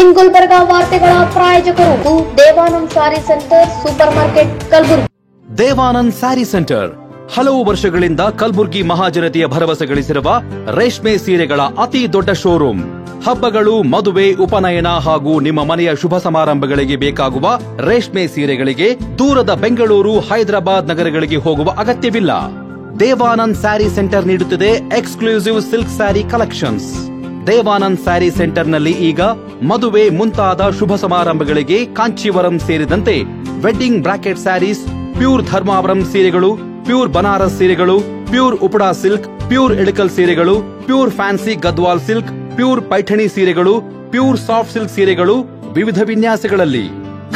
ಇನ್ ಗುಲ್ಬರ್ಗಾ ವಾರ್ತೆಗಳ ಪ್ರಾಯೋಜಕರು Devanand sari centre supermarket Kalaburagi. Devanand sari centre ಹಲವು ವರ್ಷಗಳಿಂದ ಕಲಬುರಗಿ ಮಹಾಜನತೆಯ ಭರವಸೆ ಗಳಿಸಿರುವ ರೇಷ್ಮೆ ಸೀರೆಗಳ ಅತಿ ದೊಡ್ಡ ಶೋರೂಮ್. ಹಬ್ಬಗಳು, ಮದುವೆ, ಉಪನಯನ ಹಾಗೂ ನಿಮ್ಮ ಮನೆಯ ಶುಭ ಸಮಾರಂಭಗಳಿಗೆ ಬೇಕಾಗುವ ರೇಷ್ಮೆ ಸೀರೆಗಳಿಗೆ ದೂರದ ಬೆಂಗಳೂರು, ಹೈದರಾಬಾದ್ ನಗರಗಳಿಗೆ ಹೋಗುವ ಅಗತ್ಯವಿಲ್ಲ. ದೇವಾನಂದ್ ಸ್ಯಾರಿ ಸೆಂಟರ್ ನೀಡುತ್ತಿದೆ exclusive silk sari collections. Devanand sari ಸೆಂಟರ್ನಲ್ಲಿ ಈಗ ಮದುವೆ ಮುಂತಾದ ಶುಭ ಸಮಾರಂಭಗಳಿಗೆ ಕಾಂಚೀವರಂ ಸೇರಿದಂತೆ wedding brocade saris, pure Dharmavaram ಸೀರೆಗಳು, ಪ್ಯೂರ್ ಬನಾರಸ್ ಸೀರೆಗಳು, pure Uppada silk, pure Ilkal ಸೀರೆಗಳು, pure fancy Gadwal silk, pure Paithani ಸೀರೆಗಳು, ಪ್ಯೂರ್ ಸಾಫ್ಟ್ ಸಿಲ್ಕ್ ಸೀರೆಗಳು ವಿವಿಧ ವಿನ್ಯಾಸಗಳಲ್ಲಿ.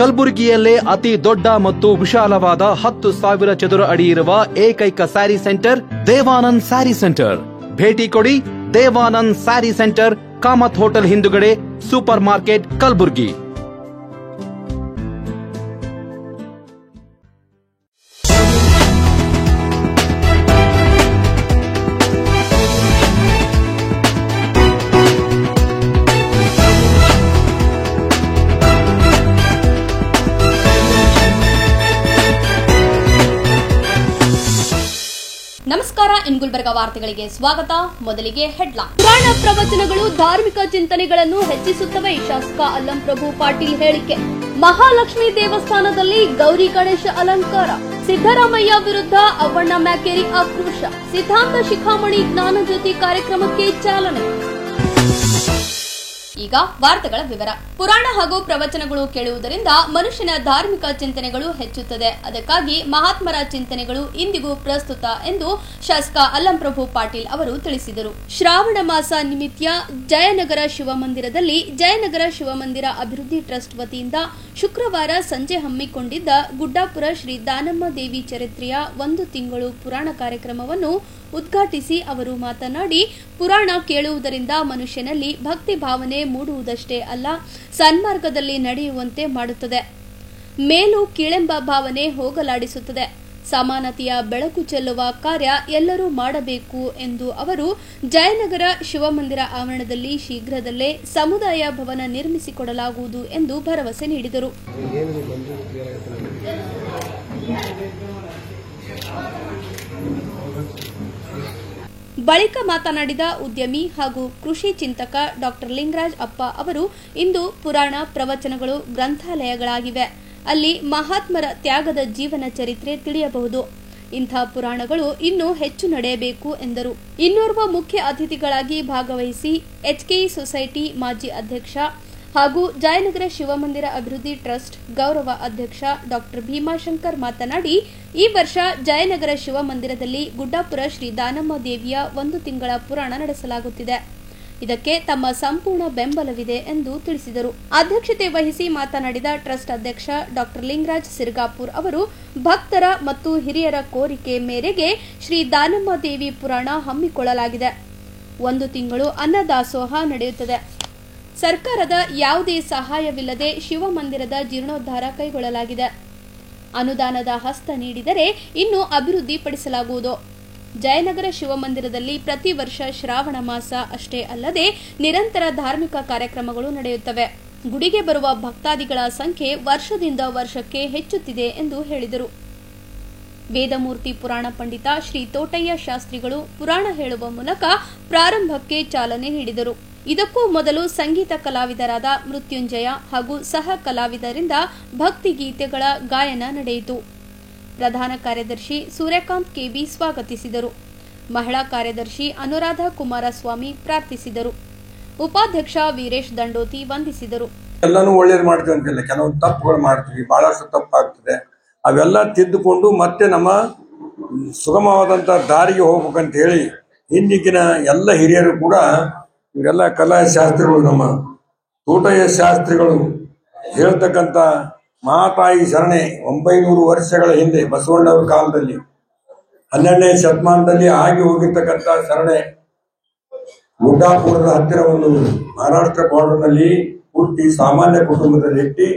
ಕಲಬುರಗಿಯಲ್ಲೇ ಅತಿ ದೊಡ್ಡ ಮತ್ತು ವಿಶಾಲವಾದ 10,000 ಚದುರ ಅಡಿ ಇರುವ ಏಕೈಕ ಸ್ಯಾರಿ ಸೆಂಟರ್ ದೇವಾನಂದ್ ಸ್ಯಾರಿ ಸೆಂಟರ್. ಭೇಟಿ ಕೊಡಿ. ದೇವಾನಂದ್ ಸ್ಯಾರಿ ಸೆಂಟರ್, ಕಾಮತ್ ಹೋಟೆಲ್ ಹಿಂದುಗಡೆ, ಸೂಪರ್ ಮಾರ್ಕೆಟ್, ಕಲಬುರಗಿ. ನಮಸ್ಕಾರ. ಇನ್ ಗುಲ್ಬರ್ಗಾ ವಾರ್ತೆಗಳಿಗೆ ಸ್ವಾಗತ. ಮೊದಲಿಗೆ ಹೆಡ್ಲೈನ್. ಪುರಾಣ ಪ್ರವಚನಗಳು ಧಾರ್ಮಿಕ ಚಿಂತನೆಗಳನ್ನು ಹೆಚ್ಚಿಸುತ್ತವೆ. ಶಾಸಕ ಅಲ್ಲಂ ಪ್ರಭು ಪಾಟೀಲ್ ಹೇಳಿಕೆ. ಮಹಾಲಕ್ಷ್ಮಿ ದೇವಸ್ಥಾನದಲ್ಲಿ ಗೌರಿ ಗಣೇಶ ಅಲಂಕಾರ. ಸಿದ್ದರಾಮಯ್ಯ ವಿರುದ್ಧ ಅವ್ವಣ್ಣ ಮ್ಯಾಕೇರಿ ಆಕ್ರೋಶ. ಸಿದ್ಧಾಂತ ಶಿಖಾಮಣಿ ಜ್ಞಾನಜ್ಯೋತಿ ಕಾರ್ಯಕ್ರಮಕ್ಕೆ ಚಾಲನೆ. ಈಗ ವಾರ್ತೆಗಳ ವಿವರ. ಪುರಾಣ ಹಾಗೂ ಪ್ರವಚನಗಳು ಕೇಳುವುದರಿಂದ ಮನುಷ್ಯನ ಧಾರ್ಮಿಕ ಚಿಂತನೆಗಳು ಹೆಚ್ಚುತ್ತದೆ. ಅದಕ್ಕಾಗಿ ಮಹಾತ್ಮರ ಚಿಂತನೆಗಳು ಇಂದಿಗೂ ಪ್ರಸ್ತುತ ಎಂದು ಶಾಸಕ ಅಲ್ಲಂ ಪ್ರಭು ಪಾಟೀಲ್ ಅವರು ತಿಳಿಸಿದರು. ಶ್ರಾವಣ ಮಾಸ ನಿಮಿತ್ತ ಜಯನಗರ ಶಿವಮಂದಿರದಲ್ಲಿ ಜಯನಗರ ಶಿವಮಂದಿರ ಅಭಿವೃದ್ಧಿ ಟ್ರಸ್ಟ್ ವತಿಯಿಂದ ಶುಕ್ರವಾರ ಸಂಜೆ ಹಮ್ಮಿಕೊಂಡಿದ್ದ ಗುಡ್ಡಾಪುರ ಶ್ರೀ ದಾನಮ್ಮ ದೇವಿ ಚರಿತ್ರೆಯ 1 ತಿಂಗಳು ಪುರಾಣ ಕಾರ್ಯಕ್ರಮವನ್ನು ಉದ್ಘಾಟಿಸಿ ಅವರು ಮಾತನಾಡಿ, ಪುರಾಣ ಕೇಳುವುದರಿಂದ ಮನುಷ್ಯನಲ್ಲಿ ಭಕ್ತಿ ಭಾವನೆ ಮೂಡುವುದಷ್ಟೇ ಅಲ್ಲ, ಸನ್ಮಾರ್ಗದಲ್ಲಿ ನಡೆಯುವಂತೆ ಮಾಡುತ್ತದೆ. ಮೇಲು ಕೀಳೆಂಬ ಭಾವನೆ ಹೋಗಲಾಡಿಸುತ್ತದೆ. ಸಮಾನತೆಯ ಬೆಳಕು ಚೆಲ್ಲುವ ಕಾರ್ಯ ಎಲ್ಲರೂ ಮಾಡಬೇಕು ಎಂದು ಅವರು ಜಯನಗರ ಶಿವಮಂದಿರ ಆವರಣದಲ್ಲಿ ಶೀಘ್ರದಲ್ಲೇ ಸಮುದಾಯ ಭವನ ನಿರ್ಮಿಸಿಕೊಡಲಾಗುವುದು ಎಂದು ಭರವಸೆ ನೀಡಿದರು. ಬಳಿಕ ಮಾತನಾಡಿದ ಉದ್ಯಮಿ ಹಾಗೂ ಕೃಷಿ ಚಿಂತಕ ಡಾ ಲಿಂಗರಾಜ್ ಅಪ್ಪ ಅವರು, ಇಂದು ಪುರಾಣ ಪ್ರವಚನಗಳು ಗ್ರಂಥಾಲಯಗಳಾಗಿವೆ. ಅಲ್ಲಿ ಮಹಾತ್ಮರ ತ್ಯಾಗದ ಜೀವನ ಚರಿತ್ರೆ ತಿಳಿಯಬಹುದು. ಇಂಥ ಪುರಾಣಗಳು ಇನ್ನೂ ಹೆಚ್ಚು ನಡೆಯಬೇಕು ಎಂದರು. ಇನ್ನೋರ್ವ ಮುಖ್ಯ ಅತಿಥಿಗಳಾಗಿ ಭಾಗವಹಿಸಿ ಎಚ್ಕೆಇ ಸೊಸೈಟಿ ಮಾಜಿ ಅಧ್ಯಕ್ಷ ಹಾಗೂ ಜಯನಗರ ಶಿವಮಂದಿರ ಅಭಿವೃದ್ಧಿ ಟ್ರಸ್ಟ್ ಗೌರವ ಅಧ್ಯಕ್ಷ ಡಾ ಭೀಮಾಶಂಕರ್ ಮಾತನಾಡಿ, ಈ ವರ್ಷ ಜಯನಗರ ಶಿವಮಂದಿರದಲ್ಲಿ ಗುಡ್ಡಾಪುರ ಶ್ರೀ ದಾನಮ್ಮ ದೇವಿಯ 1 ತಿಂಗಳ ಪುರಾಣ ನಡೆಸಲಾಗುತ್ತಿದೆ. ಇದಕ್ಕೆ ತಮ್ಮ ಸಂಪೂರ್ಣ ಬೆಂಬಲವಿದೆ ಎಂದು ತಿಳಿಸಿದರು. ಅಧ್ಯಕ್ಷತೆ ವಹಿಸಿ ಮಾತನಾಡಿದ ಟ್ರಸ್ಟ್ ಅಧ್ಯಕ್ಷ ಡಾ ಲಿಂಗರಾಜ್ ಸಿರ್ಗಾಪುರ್ ಅವರು, ಭಕ್ತರ ಮತ್ತು ಹಿರಿಯರ ಕೋರಿಕೆ ಮೇರೆಗೆ ಶ್ರೀ ದಾನಮ್ಮ ದೇವಿ ಪುರಾಣ ಹಮ್ಮಿಕೊಳ್ಳಲಾಗಿದೆ. 1 ತಿಂಗಳು ಅನ್ನದಾಸೋಹ ನಡೆಯುತ್ತದೆ. ಸರ್ಕಾರದ ಯಾವುದೇ ಸಹಾಯವಿಲ್ಲದೆ ಶಿವಮಂದಿರದ ಜೀರ್ಣೋದ್ಧಾರ ಕೈಗೊಳ್ಳಲಾಗಿದೆ. ಅನುದಾನದ ಹಸ್ತ ನೀಡಿದರೆ ಇನ್ನು ಅಭಿವೃದ್ಧಿಪಡಿಸಲಾಗುವುದು. ಜಯನಗರ ಶಿವಮಂದಿರದಲ್ಲಿ ಪ್ರತಿ ವರ್ಷ ಶ್ರಾವಣ ಮಾಸ ಅಷ್ಟೇ ಅಲ್ಲದೆ ನಿರಂತರ ಧಾರ್ಮಿಕ ಕಾರ್ಯಕ್ರಮಗಳು ನಡೆಯುತ್ತವೆ. ಗುಡಿಗೆ ಬರುವ ಭಕ್ತಾದಿಗಳ ಸಂಖ್ಯೆ ವರ್ಷದಿಂದ ವರ್ಷಕ್ಕೆ ಹೆಚ್ಚುತ್ತಿದೆ ಎಂದು ಹೇಳಿದರು. ವೇದಮೂರ್ತಿ ಪುರಾಣ ಪಂಡಿತ ಶ್ರೀ ತೋಟಯ್ಯ ಶಾಸ್ತ್ರಿಗಳು ಪುರಾಣ ಹೇಳುವ ಮೂಲಕ ಪ್ರಾರಂಭಕ್ಕೆ ಚಾಲನೆ ನೀಡಿದರು. ಇದಕ್ಕೂ ಮೊದಲು ಸಂಗೀತ ಕಲಾವಿದರಾದ ಮೃತ್ಯುಂಜಯ ಹಾಗೂ ಸಹ ಕಲಾವಿದರಿಂದ ಭಕ್ತಿ ಗೀತೆಗಳ ಗಾಯನ ನಡೆಯಿತು. ಪ್ರಧಾನ ಕಾರ್ಯದರ್ಶಿ ಸೂರ್ಯಕಾಂತ್ ಕೆಬಿ ಸ್ವಾಗತಿಸಿದರು. ಮಹಿಳಾ ಕಾರ್ಯದರ್ಶಿ ಅನುರಾಧ ಕುಮಾರಸ್ವಾಮಿ ಪ್ರಾರ್ಥಿಸಿದರು. ಉಪಾಧ್ಯಕ್ಷ ವೀರೇಶ್ ದಂಡೋತಿ ವಂದಿಸಿದರು. ಎಲ್ಲಾನು ಒಳ್ಳೇದು ಮಾಡ್ತೀವಿ ಅಂತಿಲ್ಲ, ಕೆಲವೊಂದು ತಪ್ಪುಗಳು ಮಾಡ್ತೀವಿ, ಬಹಳಷ್ಟು ತಪ್ಪಾಗ್ತದೆ. ಅವೆಲ್ಲ ತಿದ್ದುಕೊಂಡು ಮತ್ತೆ ನಮ್ಮ ಸುಗಮವಾದಂಥ ದಾರಿಗೆ ಹೋಗ್ಬೇಕಂತ ಹೇಳಿ ಹಿಂದಿಗಿನ ಎಲ್ಲ ಹಿರಿಯರು ಕೂಡ ಇವರೆಲ್ಲ ಕಲಾಶಾಸ್ತ್ರಿಗಳು, ನಮ್ಮ ತೋಟಯ್ಯ ಶಾಸ್ತ್ರಿಗಳು ಹೇಳ್ತಕ್ಕಂಥ ಮಹಾತಾಯಿ ಶರಣೆ 900 ವರ್ಷಗಳ ಹಿಂದೆ ಬಸವಣ್ಣವ್ರ ಕಾಲದಲ್ಲಿ 12ನೇ ಶತಮಾನದಲ್ಲಿ ಆಗಿ ಹೋಗಿರ್ತಕ್ಕಂಥ ಶರಣೆ ಗುಡ್ಡಾಪುರದ ಹತ್ತಿರ ಒಂದು ಮಹಾರಾಷ್ಟ್ರ ಬಾರ್ಡರ್ನಲ್ಲಿ ಹುಟ್ಟಿ ಸಾಮಾನ್ಯ ಕುಟುಂಬದಲ್ಲಿ ಹುಟ್ಟಿ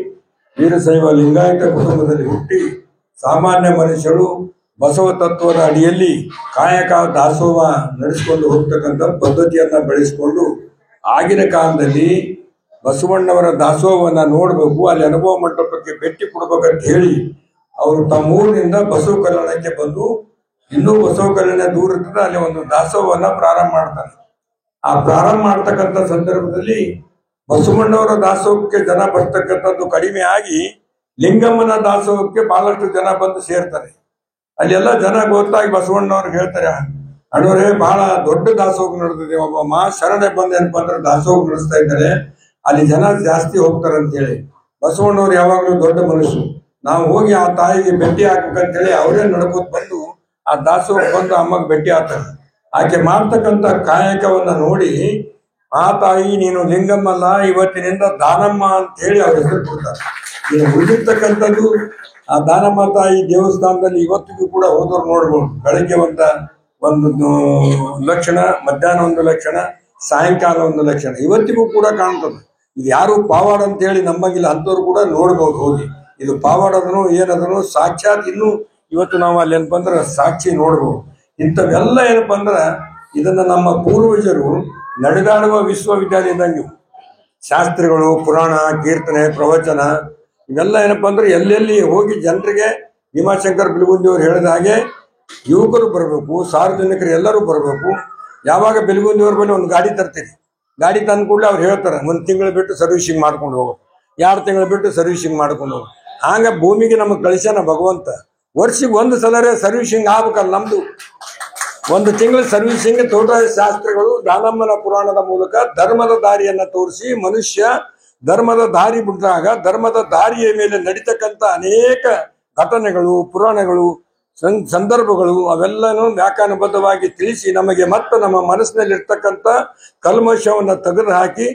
ವೀರಶೈವ ಲಿಂಗಾಯತ ಕುಟುಂಬದಲ್ಲಿ ಹುಟ್ಟಿ ಸಾಮಾನ್ಯ ಮನುಷ್ಯರು ಬಸವ ತತ್ವದ ಅಡಿಯಲ್ಲಿ ಕಾಯಕ ದಾಸೋಹ ನಡೆಸಿಕೊಂಡು ಹೋಗ್ತಕ್ಕಂಥ ಪದ್ಧತಿಯನ್ನ ಬೆಳೆಸಿಕೊಂಡು ಆಗಿನ ಕಾಲದಲ್ಲಿ ಬಸವಣ್ಣವರ ದಾಸೋಹವನ್ನ ನೋಡ್ಬೇಕು, ಅಲ್ಲಿ ಅನುಭವ ಮಂಟಪಕ್ಕೆ ಭೇಟಿ ಕೊಡ್ಬೇಕಂತ ಹೇಳಿ ಅವರು ತಮ್ಮ ಊರಿನಿಂದ ಬಸವ ಕಲ್ಯಾಣಕ್ಕೆ ಬಂದು, ಇನ್ನೂ ಬಸವ ಕಲ್ಯಾಣ ದೂರ ಇರ್ತದೆ, ಅಲ್ಲಿ ಒಂದು ದಾಸೋಹವನ್ನ ಪ್ರಾರಂಭ ಮಾಡ್ತಾರೆ. ಆ ಪ್ರಾರಂಭ ಮಾಡ್ತಕ್ಕಂಥ ಸಂದರ್ಭದಲ್ಲಿ ಬಸವಣ್ಣವರ ದಾಸೋಹಕ್ಕೆ ಜನ ಬರ್ತಕ್ಕಂಥದ್ದು ಕಡಿಮೆ ಆಗಿ ಲಿಂಗಮ್ಮನ ದಾಸೋಹಕ್ಕೆ ಬಹಳಷ್ಟು ಜನ ಬಂದು ಸೇರ್ತಾರೆ. ಅಲ್ಲೆಲ್ಲ ಜನ ಗೊತ್ತಾಗಿ ಬಸವಣ್ಣವ್ರಿಗೆ ಹೇಳ್ತಾರೆ, ಅಣ್ಣವರೇ ಬಹಳ ದೊಡ್ಡ ದಾಸೋಹ ನಡೆದಿದೆ, ಒಬ್ಬ ಮಾ ಶರಣೆ ಬಂದ ಏನಪ್ಪ ಅಂದ್ರೆ ದಾಸೋಹ ನಡೆಸ್ತಾ ಇದ್ದಾರೆ, ಅಲ್ಲಿ ಜನ ಜಾಸ್ತಿ ಹೋಗ್ತಾರೆ ಅಂತ ಹೇಳಿ. ಬಸವಣ್ಣವ್ರು ಯಾವಾಗಲೂ ದೊಡ್ಡ ಮನುಷ್ಯರು, ನಾವು ಹೋಗಿ ಆ ತಾಯಿಗೆ ಭೇಟಿ ಹಾಕ್ಬೇಕಂತ ಹೇಳಿ ಅವರೇ ನಡ್ಕೋತ ಬಂದು ಆ ದಾಸೋಹ ಬಂದು ಅಮ್ಮಗೆ ಭೇಟಿ ಆಗ್ತಾರೆ. ಆಕೆ ಮಾಡ್ತಕ್ಕಂಥ ಕಾಯಕವನ್ನ ನೋಡಿ ಆ ತಾಯಿ ನೀನು ಲಿಂಗಮ್ಮಲ್ಲ, ಇವತ್ತಿನಿಂದ ದಾನಮ್ಮ ಅಂತ ಹೇಳಿ ಅವ್ರ ಹೆಸರು ಕೊಡ್ತಾರೆ. ನೀವು ಉಳಿದಿರ್ತಕ್ಕಂಥದ್ದು ಆ ದಾನಮ್ಮ ತಾಯಿ ದೇವಸ್ಥಾನದಲ್ಲಿ ಇವತ್ತಿಗೂ ಕೂಡ ಹೋದವ್ರು ನೋಡ್ಬೋದು. ಬೆಳಗ್ಗೆ ಒಂದು ಲಕ್ಷಣ, ಮಧ್ಯಾಹ್ನ ಒಂದು ಲಕ್ಷಣ, ಸಾಯಂಕಾಲ ಒಂದು ಲಕ್ಷಣ ಇವತ್ತಿಗೂ ಕೂಡ ಕಾಣ್ತದೆ. ಇದು ಯಾರು ಪಾವಾಡ ಅಂತ ಹೇಳಿ ನಮ್ಮಂಗಿಲ್ಲ, ಅಂಥವ್ರು ಕೂಡ ನೋಡ್ಬೋದು ಹೋಗಿ. ಇದು ಪಾವಾಡದನು ಏನದನು ಸಾಕ್ಷಾತ್ ಇನ್ನು ಇವತ್ತು ನಾವು ಅಲ್ಲಿ ಏನಪ್ಪ ಅಂದ್ರೆ ಸಾಕ್ಷಿ ನೋಡ್ಬೋದು. ಇಂಥವೆಲ್ಲ ಏನಪ್ಪ ಅಂದ್ರೆ ಇದನ್ನ ನಮ್ಮ ಪೂರ್ವಜರು ನಡೆದಾಡುವ ವಿಶ್ವವಿದ್ಯಾಲಯದಂಗೆ ಶಾಸ್ತ್ರಿಗಳು, ಪುರಾಣ, ಕೀರ್ತನೆ, ಪ್ರವಚನ ಇವೆಲ್ಲ ಏನಪ್ಪ ಅಂದ್ರೆ ಎಲ್ಲೆಲ್ಲಿ ಹೋಗಿ ಜನರಿಗೆ ಭೀಮಾಶಂಕರ್ ಬಿಲ್ಗುಂದಿ ಅವರು ಹೇಳಿದ ಹಾಗೆ ಯುವಕರು ಬರಬೇಕು, ಸಾರ್ವಜನಿಕರು ಎಲ್ಲರೂ ಬರಬೇಕು. ಯಾವಾಗ ಬಿಲ್ಗುಂದಿ ಅವ್ರ ಬಳಿ ಒಂದು ಗಾಡಿ ತರ್ತೀರಿ, ಗಾಡಿ ತಂದ ಕೂಡಲೇ ಅವ್ರು ಹೇಳ್ತಾರೆ ಒಂದು ತಿಂಗಳು ಬಿಟ್ಟು ಸರ್ವಿಸಿಂಗ್ ಮಾಡ್ಕೊಂಡು ಹೋಗೋದು, 2 ತಿಂಗಳು ಬಿಟ್ಟು ಸರ್ವಿಸಿಂಗ್ ಮಾಡ್ಕೊಂಡು ಹೋಗೋದು. ಹಾಗೆ ಭೂಮಿಗೆ ನಮಗೆ ಕಳಿಸ್ಯಾನ ಭಗವಂತ. ವರ್ಷಕ್ಕೆ ಒಂದು ಸಲರೇ ಸರ್ವಿಸಿಂಗ್ ಆಗ್ಬೇಕಲ್ಲ. ನಮ್ದು 1 ತಿಂಗಳ ಸರ್ವಿಸಿಂಗ್ ತೋಟ ಶಾಸ್ತ್ರಿಗಳು ದಾನಮ್ಮನ ಪುರಾಣದ ಮೂಲಕ ಧರ್ಮದ ದಾರಿಯನ್ನ ತೋರಿಸಿ ಮನುಷ್ಯ ಧರ್ಮದ ದಾರಿ ಬಿಟ್ಟಾಗ ಧರ್ಮದ ದಾರಿಯ ಮೇಲೆ ನಡೀತಕ್ಕಂಥ ಅನೇಕ ಘಟನೆಗಳು, ಪುರಾಣಗಳು, ಸಂದರ್ಭಗಳು ಅವೆಲ್ಲನೂ ವ್ಯಾಖ್ಯಾನಬದ್ಧವಾಗಿ ತಿಳಿಸಿ ನಮಗೆ ಮತ್ತೆ ನಮ್ಮ ಮನಸ್ಸಿನಲ್ಲಿ ಇರ್ತಕ್ಕಂಥ ಕಲ್ಮಶವನ್ನ ತೆಗೆದು ಹಾಕಿ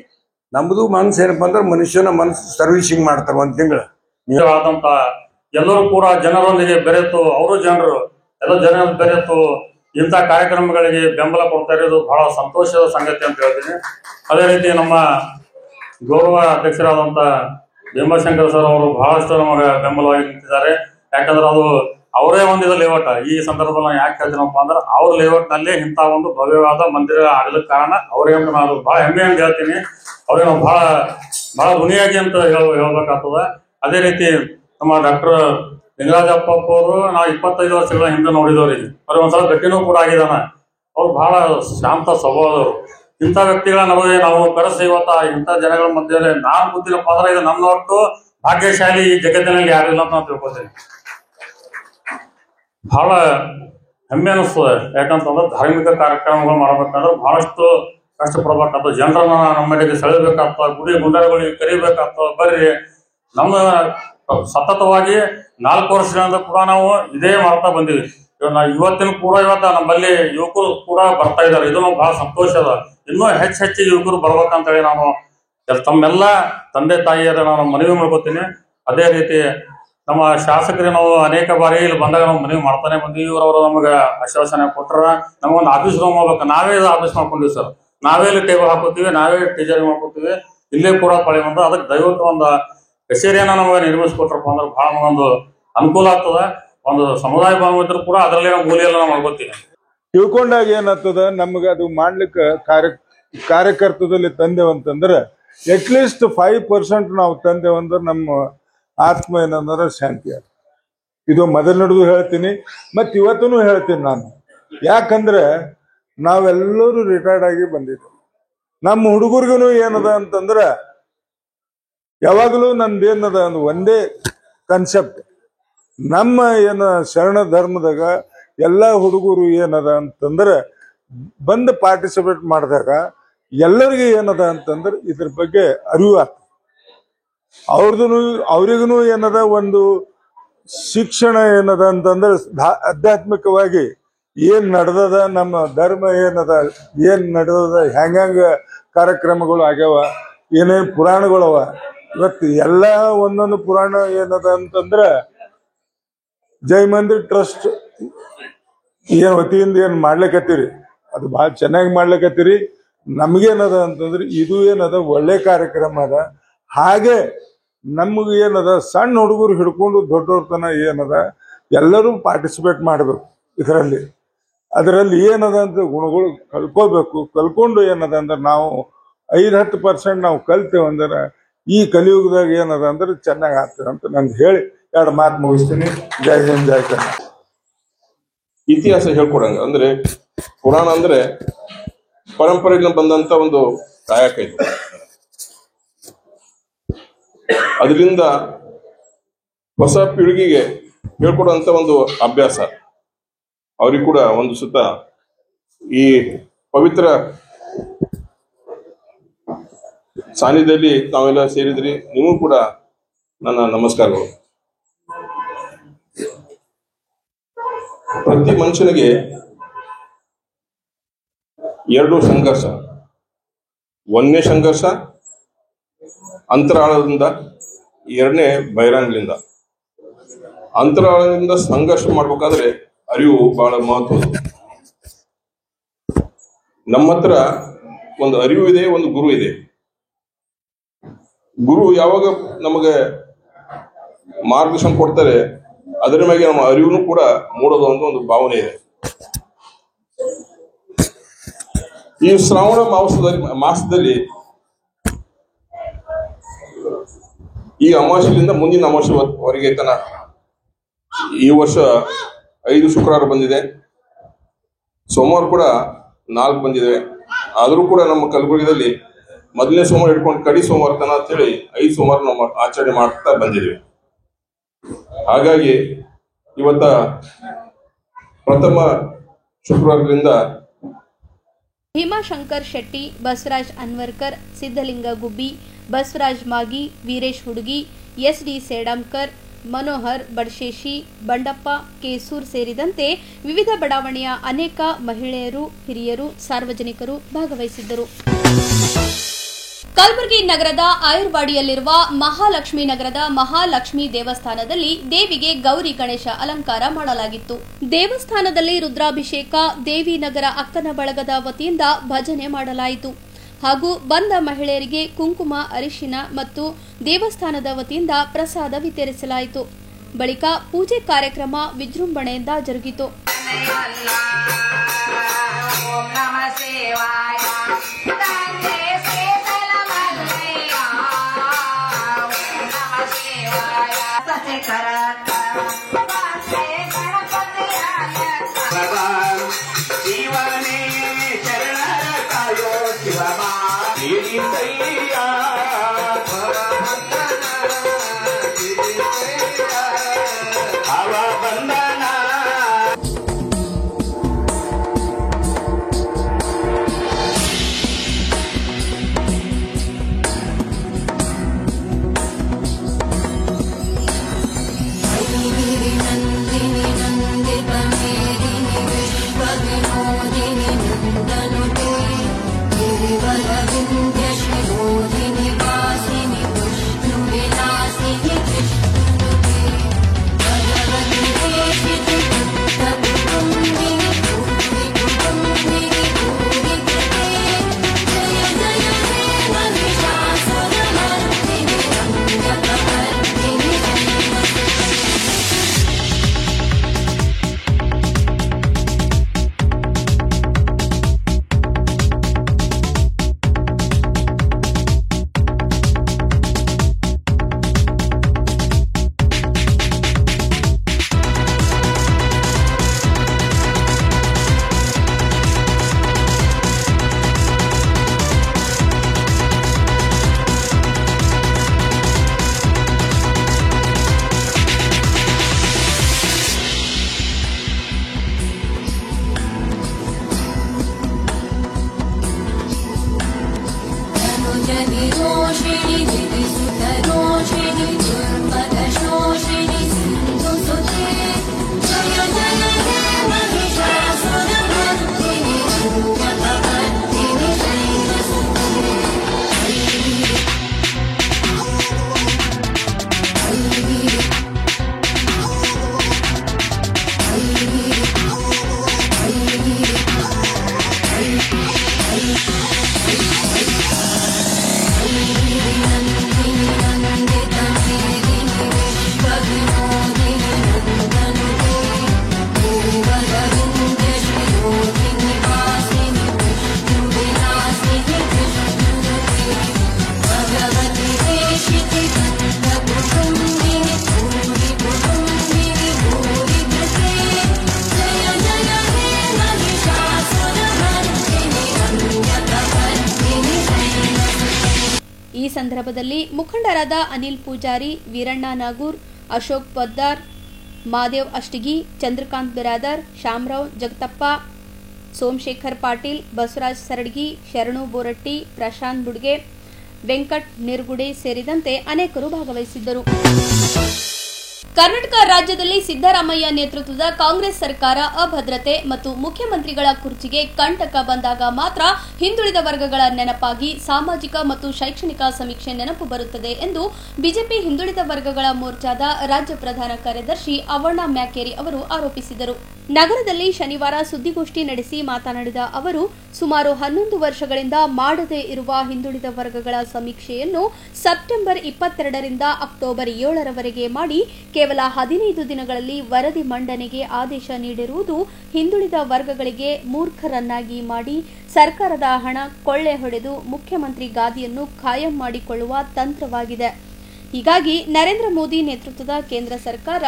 ನಮ್ದು ಮನಸ್ಸು ಏನಪ್ಪಾ ಅಂದ್ರೆ ಮನುಷ್ಯನ ಮನಸ್ಸು ಸರ್ವಿಸಿಂಗ್ ಮಾಡ್ತಾರೆ 1 ತಿಂಗಳು. ಆದಂತ ಎಲ್ಲರೂ ಕೂಡ ಜನರೊಂದಿಗೆ ಬೆರೆತು, ಅವರು ಜನರು ಎಲ್ಲ ಜನ ಬೆರೆತು ಇಂಥ ಕಾರ್ಯಕ್ರಮಗಳಿಗೆ ಬೆಂಬಲ ಕೊಡ್ತಾ ಇರೋದು ಬಹಳ ಸಂತೋಷದ ಸಂಗತಿ ಅಂತ ಹೇಳ್ತೀನಿ. ಅದೇ ರೀತಿ ನಮ್ಮ ಗೌರವ ಅಧ್ಯಕ್ಷರಾದಂತ ಭೀಮಾಶಂಕರ್ ಸರ್ ಅವರು ಬಹಳಷ್ಟು ನಮಗೆ ಬೆಂಬಲವಾಗಿ ನಿಂತಿದ್ದಾರೆ. ಯಾಕಂದ್ರೆ ಅದು ಅವರೇ ಒಂದಿದ ಲೇಔಟ್. ಈ ಸಂದರ್ಭದಲ್ಲಿ ಯಾಕೆ ಹೇಳ್ತೀನಪ್ಪ ಅಂದ್ರೆ ಅವ್ರ ಲೇಔಟ್ ನಲ್ಲಿ ಇಂಥ ಒಂದು ಭವ್ಯವಾದ ಮಂದಿರ ಆಗಲಿಕ್ಕೆ ಕಾರಣ ಅವರೇ ಅಂತ ನಾನು ಬಹಳ ಹೆಮ್ಮೆಯಿಂದ ಹೇಳ್ತೀನಿ. ಅವ್ರಿಗೆ ನಾವು ಬಹಳ ಋಣಿಯಾಗಿ ಅಂತ ಹೇಳ್ಬೇಕಾಗ್ತದ. ಅದೇ ರೀತಿ ನಮ್ಮ ಡಾಕ್ಟರ್ ಲಿಂಗರಾಜಪ್ಪ ಅವರು ನಾವು 25 ವರ್ಷಗಳ ಹಿಂದೆ ನೋಡಿದವ್ರಿಗೆ ಅವ್ರಿಗೆ ಒಂದ್ಸಲ ಭೇಟಿನೂ ಕೂಡ ಆಗಿದಾನ. ಅವ್ರು ಬಹಳ ಶಾಂತ ಸ್ವಭಾವದವರು. ಇಂಥ ವ್ಯಕ್ತಿಗಳ ನಮಗೆ ನಾವು ಕರೆಸಿ ಇವತ್ತ ಇಂಥ ಜನಗಳ ಮಧ್ಯೆ ನಾನು ಗೊತ್ತಿಲ್ಲಪ್ಪ ಅಂದ್ರೆ ಇದು ನನ್ನ ಹೊರತು ಭಾಗ್ಯಶಾಲಿ ಈ ಜಗತ್ತಿನಲ್ಲಿ ಯಾರಿಲ್ಲ ಅಂತ ನಾನು ತಿಳ್ಕೊತೀನಿ. ಬಹಳ ಹೆಮ್ಮೆ ಅನಿಸ್ತದೆ. ಯಾಕಂತಂದ್ರೆ ಧಾರ್ಮಿಕ ಕಾರ್ಯಕ್ರಮಗಳು ಮಾಡ್ಬೇಕಂದ್ರೆ ಬಹಳಷ್ಟು ಕಷ್ಟಪಡ್ಬೇಕಾಗ್ತದೆ. ಜನರನ್ನ ನಮ್ಮಲ್ಲಿಗೆ ಸೆಳೆಬೇಕಾಗ್ತದೆ, ಗುಡಿ ಗುಂಡಾರಗಳಿಗೆ ಕರಿಬೇಕಾಗ್ತದೆ. ಬರ್ರಿ ನಮ್ಮ ಸತತವಾಗಿ 4 ವರ್ಷಗಳಿಂದ ಕೂಡ ನಾವು ಇದೇ ಮಾಡ್ತಾ ಬಂದಿವಿ. ಇವತ್ತಿನ ಕೂಡ ಇವತ್ತ ನಮ್ಮಲ್ಲಿ ಯುವಕರು ಕೂಡ ಬರ್ತಾ ಇದ್ದಾರೆ. ಇದು ನಾವು ಬಹಳ ಸಂತೋಷ ಅದ. ಇನ್ನೂ ಹೆಚ್ಚು ಯುವಕರು ಬರ್ಬೇಕಂತೇಳಿ ನಾನು ತಮ್ಮೆಲ್ಲ ತಂದೆ ತಾಯಿಯರ ನಾನು ಮನವಿ ಮಾಡ್ಕೋತೀನಿ. ಅದೇ ರೀತಿ ನಮ್ಮ ಶಾಸಕರಿಗೆ ನಾವು ಅನೇಕ ಬಾರಿ ಇಲ್ಲಿ ಬಂದಾಗ ನಾವು ಮನವಿ ಮಾಡ್ತಾನೆ ಬಂದಿವಿ. ಇವ್ರವರು ನಮಗೆ ಆಶ್ವಾಸನೆ ಕೊಟ್ಟರ ನಮಗೊಂದು ಆಫೀಸ್ ರೂಮ್ ಹೋಗ್ಬೇಕು. ನಾವೇ ಇದು ಆಫೀಸ್ ಮಾಡ್ಕೊಂಡಿವಿ ಸರ್. ನಾವೇ ಇಲ್ಲಿ ಟೇಬಲ್ ಹಾಕೋತೀವಿ, ನಾವೇ ಟೀಚರ್ ಮಾಡ್ಕೋತೀವಿ. ಇಲ್ಲೇ ಕೂಡ ಪಳಿ ಬಂದು ಅದಕ್ಕೆ ದಯವಿಟ್ಟು ಒಂದು ಕಚೇರಿಯನ್ನ ನಮಗೆ ನಿರ್ಮಿಸ್ಕೊಟ್ರಪ್ಪ ಅಂದ್ರೆ ಬಹಳ ಒಂದು ಅನುಕೂಲ ಆಗ್ತದ. ಒಂದು ಸಮುದಾಯ ಭವನ ಇದ್ರು ಕೂಡ ಅದರಲ್ಲಿ ನಾವು ಮೂಲೆಯೆಲ್ಲ ನಾವು ಮಾಡ್ಕೋತೀವಿ. ತಿಳ್ಕೊಂಡಾಗ ಏನಾಗ್ತದ, ನಮ್ಗೆ ಅದು ಮಾಡ್ಲಿಕ್ಕೆ ಕಾರ್ಯಕರ್ತದಲ್ಲಿ ತಂದೆವಂತಂದ್ರೆ ಅಟ್ಲೀಸ್ಟ್ 5% ನಾವು ತಂದೆವಂದ್ರೆ ನಮ್ಮ ಆತ್ಮ ಏನಂದ್ರೆ ಶಾಂತಿ ಆಗ್ತದೆ. ಇದು ಮೊದಲು ನಡೆದು ಹೇಳ್ತೀನಿ, ಮತ್ತು ಇವತ್ತೂ ಹೇಳ್ತೀನಿ ನಾನು. ಯಾಕಂದ್ರೆ ನಾವೆಲ್ಲರೂ ರಿಟೈರ್ಡ್ ಆಗಿ ಬಂದಿದ್ದೇವೆ. ನಮ್ಮ ಹುಡುಗರಿಗೂ ಏನದ ಅಂತಂದ್ರೆ ಯಾವಾಗಲೂ ನಂದೇನದ ಅಂದ್ರೆ ಒಂದೇ ಕನ್ಸೆಪ್ಟ್. ನಮ್ಮ ಏನ ಶರಣ ಧರ್ಮದಾಗ ಎಲ್ಲ ಹುಡುಗರು ಏನದ ಅಂತಂದ್ರೆ ಬಂದು ಪಾರ್ಟಿಸಿಪೇಟ್ ಮಾಡಿದಾಗ ಎಲ್ಲರಿಗೂ ಏನದ ಅಂತಂದ್ರೆ ಇದ್ರ ಬಗ್ಗೆ ಅರಿವು ಆಗ್ತದೆ. ಅವ್ರಿಗೂ ಏನದ ಒಂದು ಶಿಕ್ಷಣ ಏನದ ಅಂತಂದ್ರೆ ಆಧ್ಯಾತ್ಮಿಕವಾಗಿ ಏನ್ ನಡೆದದ, ನಮ್ಮ ಧರ್ಮ ಏನದ, ಏನ್ ನಡೆದದ, ಹೆಂಗ ಕಾರ್ಯಕ್ರಮಗಳು ಆಗ್ಯಾವ, ಏನೇನ್ ಪುರಾಣಗಳವ. ಇವತ್ತು ಎಲ್ಲ ಒಂದೊಂದು ಪುರಾಣ ಏನದ ಅಂತಂದ್ರೆ ಜೈ ಮಂದಿರ್ ಟ್ರಸ್ಟ್ ಏನ್ ವತಿಯಿಂದ ಏನ್ ಮಾಡ್ಲಿಕತ್ತೀರಿ ಅದು ಬಹಳ ಚೆನ್ನಾಗಿ ಮಾಡ್ಲಿಕತ್ತೀರಿ. ನಮ್ಗೇನದ ಅಂತಂದ್ರೆ ಇದು ಏನದ ಒಳ್ಳೆ ಕಾರ್ಯಕ್ರಮ ಅದ. ಹಾಗೆ ನಮ್ಗೆ ಏನದ ಸಣ್ಣ ಹುಡುಗರು ಹಿಡ್ಕೊಂಡು ದೊಡ್ಡವ್ರ ತನ ಏನದ ಎಲ್ಲರೂ ಪಾರ್ಟಿಸಿಪೇಟ್ ಮಾಡಬೇಕು ಇದರಲ್ಲಿ. ಅದರಲ್ಲಿ ಏನದ ಅಂತ ಗುಣಗಳು ಕಲ್ಕೋಬೇಕು. ಕಲ್ಕೊಂಡು ಏನದ ಅಂದ್ರೆ ನಾವು 5-10% ನಾವು ಕಲ್ತೇವೆ ಅಂದ್ರೆ ಈ ಕಲಿಯುಗದಾಗ ಏನದ ಅಂದ್ರೆ ಚೆನ್ನಾಗಿ ಆಗ್ತದೆ ಅಂತ ನಂಗೆ ಹೇಳಿ 2 ಮಾತು ಮುಗಿಸ್ತೀನಿ. ಜೈ ಹಿಂದ್ ಜೈ ಕರ್ನಾಟಕ. ಇತಿಹಾಸ ಹೇಳ್ಕೊಡಂಗ ಅಂದ್ರೆ ಪುರಾಣ ಅಂದ್ರೆ ಪರಂಪರೆಯಿಂದ ಬಂದಂತ ಒಂದು ಕಾಯಕ ಇದು. ಅದರಿಂದ ಹೊಸ ಪೀಳಿಗೆಗೆ ಹೇಳ್ಕೊಡುವಂತ ಒಂದು ಅಭ್ಯಾಸ. ಅವ್ರಿಗೆ ಕೂಡ ಒಂದು ಸುತ್ತ ಈ ಪವಿತ್ರ ಸಾನ್ನಿಧ್ಯದಲ್ಲಿ ತಾವೆಲ್ಲ ಸೇರಿದ್ರಿ. ನಿಮಗೂ ಕೂಡ ನನ್ನ ನಮಸ್ಕಾರಗಳು. ಪ್ರತಿ ಮನುಷ್ಯನಿಗೆ 2 ಸಂಘರ್ಷ. 1ನೇ ಸಂಘರ್ಷ ಅಂತರಾಳದಿಂದ, 2ನೇ ಬಹಿರಂಗದಿಂದ. ಅಂತರಾಳದಿಂದ ಸಂಘರ್ಷ ಮಾಡ್ಬೇಕಾದ್ರೆ ಅರಿವು ಬಹಳ ಮಹತ್ವದ್ದು. ನಮ್ಮ ಹತ್ರ ಒಂದು ಅರಿವು ಇದೆ, ಒಂದು ಗುರು ಇದೆ. ಗುರು ಯಾವಾಗ ನಮಗೆ ಮಾರ್ಗದರ್ಶನ ಕೊಡ್ತಾರೆ ಅದರ ಮೇಲೆ ನಮ್ಮ ಅರಿವು ಕೂಡ ಮೂಡೋದು ಅಂತ ಒಂದು ಭಾವನೆ ಇದೆ. ಈ ಶ್ರಾವಣ ಮಾಸದಲ್ಲಿ ಈ ಅಮಾವಾಸ್ಯೆಯಿಂದ ಮುಂದಿನ ಅಮಾವಾಸ್ಯವರೆಗೆ ತನ ಈ ವರ್ಷ 5 ಶುಕ್ರವಾರ ಬಂದಿದೆ. ಸೋಮವಾರ ಕೂಡ 4 ಬಂದಿದೆ. ಆದರೂ ಕೂಡ ನಮ್ಮ ಕಲಬುರಗಿಯಲ್ಲಿ ಮೊದಲನೇ ಸೋಮವಾರ ಹಿಡ್ಕೊಂಡು ಕಡಿ ಸೋಮವಾರ ತನ ಅಂತೇಳಿ 5 ಸೋಮವಾರ ನಾವು ಆಚರಣೆ ಮಾಡ್ತಾ ಬಂದಿದ್ದೀವಿ. ಹಾಗಾಗಿ ಇವತ್ತ ಪ್ರಥಮ ಶುಕ್ರವಾರದಿಂದ ಭೀಮಾಶಂಕರ್ ಶೆಟ್ಟಿ, ಬಸವರಾಜ್ ಅನ್ವರ್ಕರ್, ಸಿದ್ದಲಿಂಗ ಗುಬ್ಬಿ, ಬಸವರಾಜ್ ಮಾಗಿ, ವೀರೇಶ್ ಹುಡುಗಿ, ಎಸ್ಡಿ ಸೇಡಂಕರ್, ಮನೋಹರ್ ಬಡಶೇಶಿ, ಬಂಡಪ್ಪ ಕೇಸೂರ್ ಸೇರಿದಂತೆ ವಿವಿಧ ಬಡಾವಣೆಯ ಅನೇಕ ಮಹಿಳೆಯರು, ಹಿರಿಯರು, ಸಾರ್ವಜನಿಕರು ಭಾಗವಹಿಸಿದ್ದರು. ಕಲಬುರಗಿ ನಗರದ ಆಯುರ್ವಾಡಿಯಲ್ಲಿರುವ ಮಹಾಲಕ್ಷ್ಮೀ ನಗರದ ಮಹಾಲಕ್ಷ್ಮಿ ದೇವಸ್ಥಾನದಲ್ಲಿ ದೇವಿಗೆ ಗೌರಿ ಗಣೇಶ ಅಲಂಕಾರ ಮಾಡಲಾಗಿತ್ತು. ದೇವಸ್ಥಾನದಲ್ಲಿ ರುದ್ರಾಭಿಷೇಕ, ದೇವಿ ನಗರ ಅಕ್ಕನ ಬಳಗದ ವತಿಯಿಂದ ಭಜನೆ ಮಾಡಲಾಯಿತು ಹಾಗೂ ಬಂದ ಮಹಿಳೆಯರಿಗೆ ಕುಂಕುಮ, ಅರಿಶಿನ ಮತ್ತು ದೇವಸ್ಥಾನದ ವತಿಯಿಂದ ಪ್ರಸಾದ ವಿತರಿಸಲಾಯಿತು. ಬಳಿಕ ಪೂಜೆ ಕಾರ್ಯಕ್ರಮ ವಿಜೃಂಭಣೆಯಿಂದ ಜರುಗಿತು. ಸಂದರ್ಭದಲ್ಲಿ ಮುಖಂಡರಾದ ಅನಿಲ್ ಪೂಜಾರಿ, ವೀರಣ್ಣ ನಾಗೂರ್, ಅಶೋಕ್ ಪದ್ದಾರ್, ಮಾದೇವ್ ಅಷ್ಟಗಿ, ಚಂದ್ರಕಾಂತ್ ಬಿರಾದರ್, ಶ್ಯಾಮರಾವ್ ಜಗತಪ್ಪ, ಸೋಮಶೇಖರ್ ಪಾಟೀಲ್, ಬಸವರಾಜ್ ಸರಡ್ಗಿ, ಶರಣು ಬೋರಟ್ಟಿ, ಪ್ರಶಾಂತ್ ಬುಡ್ಗೆ, ವೆಂಕಟ್ ನಿರ್ಗುಡೆ ಸೇರಿದಂತೆ ಅನೇಕರು ಭಾಗವಹಿಸಿದ್ದರು. ಕರ್ನಾಟಕ ರಾಜ್ಯದಲ್ಲಿ ಸಿದ್ದರಾಮಯ್ಯ ನೇತೃತ್ವದ ಕಾಂಗ್ರೆಸ್ ಸರ್ಕಾರ ಅಭದ್ರತೆ ಮತ್ತು ಮುಖ್ಯಮಂತ್ರಿಗಳ ಕುರ್ಚಿಗೆ ಕಂಟಕ ಬಂದಾಗ ಮಾತ್ರ ಹಿಂದುಳಿದ ವರ್ಗಗಳ ನೆನಪಾಗಿ ಸಾಮಾಜಿಕ ಮತ್ತು ಶೈಕ್ಷಣಿಕ ಸಮೀಕ್ಷೆ ನೆನಪು ಬರುತ್ತದೆ ಎಂದು ಬಿಜೆಪಿ ಹಿಂದುಳಿದ ವರ್ಗಗಳ ಮೋರ್ಚಾದ ರಾಜ್ಯ ಪ್ರಧಾನ ಕಾರ್ಯದರ್ಶಿ ಅವಣ್ಣ ಮ್ಯಾಕೇರಿ ಅವರು ಆರೋಪಿಸಿದರು. ನಗರದಲ್ಲಿ ಶನಿವಾರ ಸುದ್ದಿಗೋಷ್ಠಿ ನಡೆಸಿ ಮಾತನಾಡಿದ ಅವರು, ಸುಮಾರು 11 ವರ್ಷಗಳಿಂದ ಮಾಡದೇ ಇರುವ ಹಿಂದುಳಿದ ವರ್ಗಗಳ ಸಮೀಕ್ಷೆಯನ್ನು ಸೆಪ್ಟೆಂಬರ್ 22ರಿಂದ ಅಕ್ಟೋಬರ್ 7ರವರೆಗೆ ಮಾಡಿ ಕೇವಲ 15 ದಿನಗಳಲ್ಲಿ ವರದಿ ಮಂಡನೆಗೆ ಆದೇಶ ನೀಡಿರುವುದು ಹಿಂದುಳಿದ ವರ್ಗಗಳಿಗೆ ಮೂರ್ಖರನ್ನಾಗಿ ಮಾಡಿ ಸರ್ಕಾರದ ಹಣ ಕೊಳ್ಳೆ ಹೊಡೆದು ಮುಖ್ಯಮಂತ್ರಿ ಗಾದಿಯನ್ನು ಖಾಯಂ ಮಾಡಿಕೊಳ್ಳುವ ತಂತ್ರವಾಗಿದೆ. ಹೀಗಾಗಿ ನರೇಂದ್ರ ಮೋದಿ ನೇತೃತ್ವದ ಕೇಂದ್ರ ಸರ್ಕಾರ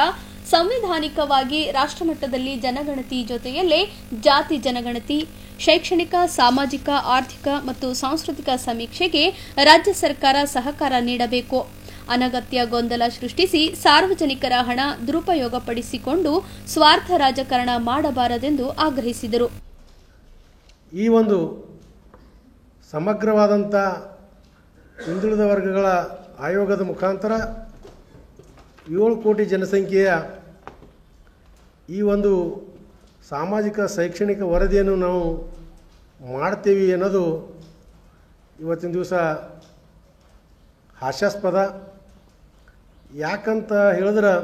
ಸಂವಿಧಾನಿಕವಾಗಿ ರಾಷ್ಟ್ರಮಟ್ಟದಲ್ಲಿ ಜನಗಣತಿ ಜೊತೆಯಲ್ಲೇ ಜಾತಿ ಜನಗಣತಿ, ಶೈಕ್ಷಣಿಕ, ಸಾಮಾಜಿಕ, ಆರ್ಥಿಕ ಮತ್ತು ಸಾಂಸ್ಕೃತಿಕ ಸಮೀಕ್ಷೆಗೆ ರಾಜ್ಯ ಸರ್ಕಾರ ಸಹಕಾರ ನೀಡಬೇಕು. ಅನಗತ್ಯ ಗೊಂದಲ ಸೃಷ್ಟಿಸಿ ಸಾರ್ವಜನಿಕರ ಹಣ ದುರುಪಯೋಗಪಡಿಸಿಕೊಂಡು ಸ್ವಾರ್ಥ ರಾಜಕಾರಣ ಮಾಡಬಾರದೆಂದು ಆಗ್ರಹಿಸಿದರು. ಈ ಒಂದು ಸಮಗ್ರವಾದಂಥ ಹಿಂದುಳಿದ ವರ್ಗಗಳ ಆಯೋಗದ ಮುಖಾಂತರ 7 ಕೋಟಿ ಜನಸಂಖ್ಯೆಯ ಈ ಒಂದು ಸಾಮಾಜಿಕ ಶೈಕ್ಷಣಿಕ ವರದಿಯನ್ನು ನಾವು ಮಾಡ್ತೀವಿ ಅನ್ನೋದು ಇವತ್ತಿನ ದಿವಸ ಹಾಸ್ಯಾಸ್ಪದ. ಯಾಕಂತ ಹೇಳಿದ್ರೆ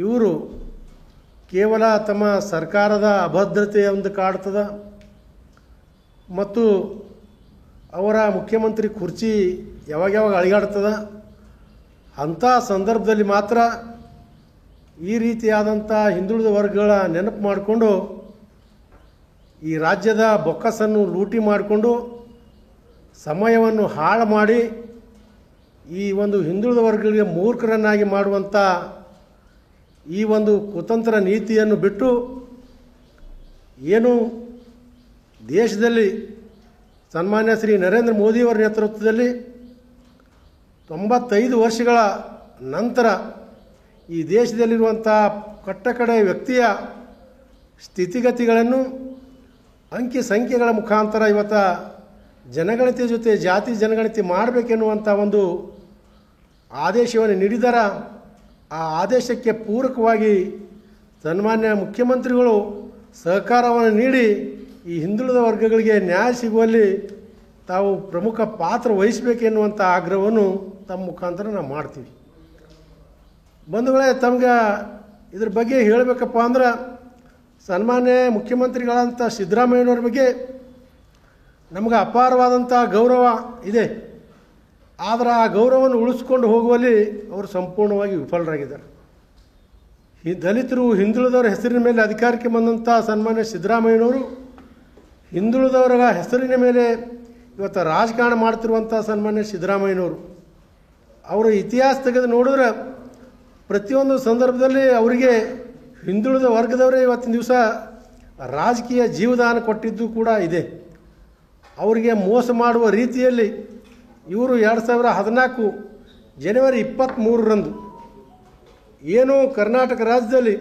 ಇವರು ಕೇವಲ ತಮ್ಮ ಸರ್ಕಾರದ ಅಭದ್ರತೆ ಒಂದು ಕಾಡ್ತದ ಮತ್ತು ಅವರ ಮುಖ್ಯಮಂತ್ರಿ ಕುರ್ಚಿ ಯಾವಾಗ ಅಳಿಗಾಡ್ತದ. ಅಂಥ ಸಂದರ್ಭದಲ್ಲಿ ಮಾತ್ರ ಈ ರೀತಿಯಾದಂಥ ಹಿಂದುಳಿದ ವರ್ಗಗಳ ನೆನಪು ಮಾಡಿಕೊಂಡು ಈ ರಾಜ್ಯದ ಬೊಕ್ಕಸನ್ನು ಲೂಟಿ ಮಾಡಿಕೊಂಡು ಸಮಯವನ್ನು ಹಾಳು ಮಾಡಿ ಈ ಒಂದು ಹಿಂದುಳಿದ ವರ್ಗಗಳಿಗೆ ಮೂರ್ಖರನ್ನಾಗಿ ಮಾಡುವಂಥ ಈ ಒಂದು ಕುತಂತ್ರ ನೀತಿಯನ್ನು ಬಿಟ್ಟು ಏನು ದೇಶದಲ್ಲಿ ಸನ್ಮಾನ್ಯ ಶ್ರೀ ನರೇಂದ್ರ ಮೋದಿಯವರ ನೇತೃತ್ವದಲ್ಲಿ 95 ವರ್ಷಗಳ ನಂತರ ಈ ದೇಶದಲ್ಲಿರುವಂಥ ಕಟ್ಟಕಡೆ ವ್ಯಕ್ತಿಯ ಸ್ಥಿತಿಗತಿಗಳನ್ನು ಅಂಕಿ ಸಂಖ್ಯೆಗಳ ಮುಖಾಂತರ ಇವತ್ತು ಜನಗಣತಿ ಜೊತೆ ಜಾತಿ ಜನಗಣತಿ ಮಾಡಬೇಕೆನ್ನುವಂಥ ಒಂದು ಆದೇಶವನ್ನು ನೀಡಿದರೆ ಆ ಆದೇಶಕ್ಕೆ ಪೂರಕವಾಗಿ ಸನ್ಮಾನ್ಯ ಮುಖ್ಯಮಂತ್ರಿಗಳು ಸಹಕಾರವನ್ನು ನೀಡಿ ಈ ಹಿಂದುಳಿದ ವರ್ಗಗಳಿಗೆ ನ್ಯಾಯ ಸಿಗುವಲ್ಲಿ ತಾವು ಪ್ರಮುಖ ಪಾತ್ರ ವಹಿಸಬೇಕೆನ್ನುವಂಥ ಆಗ್ರಹವನ್ನು ತಮ್ಮ ಮುಖಾಂತರ ನಾವು ಮಾಡ್ತೀವಿ. ಬಂಧುಗಳೇ, ತಮಗೆ ಇದ್ರ ಬಗ್ಗೆ ಹೇಳಬೇಕಪ್ಪ ಅಂದ್ರೆ ಸನ್ಮಾನ್ಯ ಮುಖ್ಯಮಂತ್ರಿಗಳಂಥ ಸಿದ್ದರಾಮಯ್ಯನವ್ರ ಬಗ್ಗೆ ನಮಗೆ ಅಪಾರವಾದಂಥ ಗೌರವ ಇದೆ. ಆದರೆ ಆ ಗೌರವವನ್ನು ಉಳಿಸ್ಕೊಂಡು ಹೋಗುವಲ್ಲಿ ಅವರು ಸಂಪೂರ್ಣವಾಗಿ ವಿಫಲರಾಗಿದ್ದಾರೆ. ಈ ದಲಿತರು ಹಿಂದುಳಿದವರ ಹೆಸರಿನ ಮೇಲೆ ಅಧಿಕಾರಕ್ಕೆ ಬಂದಂಥ ಸನ್ಮಾನ್ಯ ಸಿದ್ದರಾಮಯ್ಯನವರು ಹಿಂದುಳಿದವರ ಹೆಸರಿನ ಮೇಲೆ ಇವತ್ತು ರಾಜಕಾರಣ ಮಾಡ್ತಿರುವಂಥ ಸನ್ಮಾನ್ಯ ಸಿದ್ದರಾಮಯ್ಯನವರು ಅವರ ಇತಿಹಾಸ ತೆಗೆದು ನೋಡಿದ್ರೆ ಪ್ರತಿಯೊಂದು ಸಂದರ್ಭದಲ್ಲಿ ಅವರಿಗೆ ಹಿಂದುಳಿದ ವರ್ಗದವರೇ ಇವತ್ತಿನ ದಿವಸ ರಾಜಕೀಯ ಜೀವದಾನ ಕೊಟ್ಟಿದ್ದು ಕೂಡ ಇದೆ. ಅವರಿಗೆ ಮೋಸ ಮಾಡುವ ರೀತಿಯಲ್ಲಿ ಇವರು 2014 ಜನವರಿ 23ರಂದು ಏನು ಕರ್ನಾಟಕ ರಾಜ್ಯದಲ್ಲಿ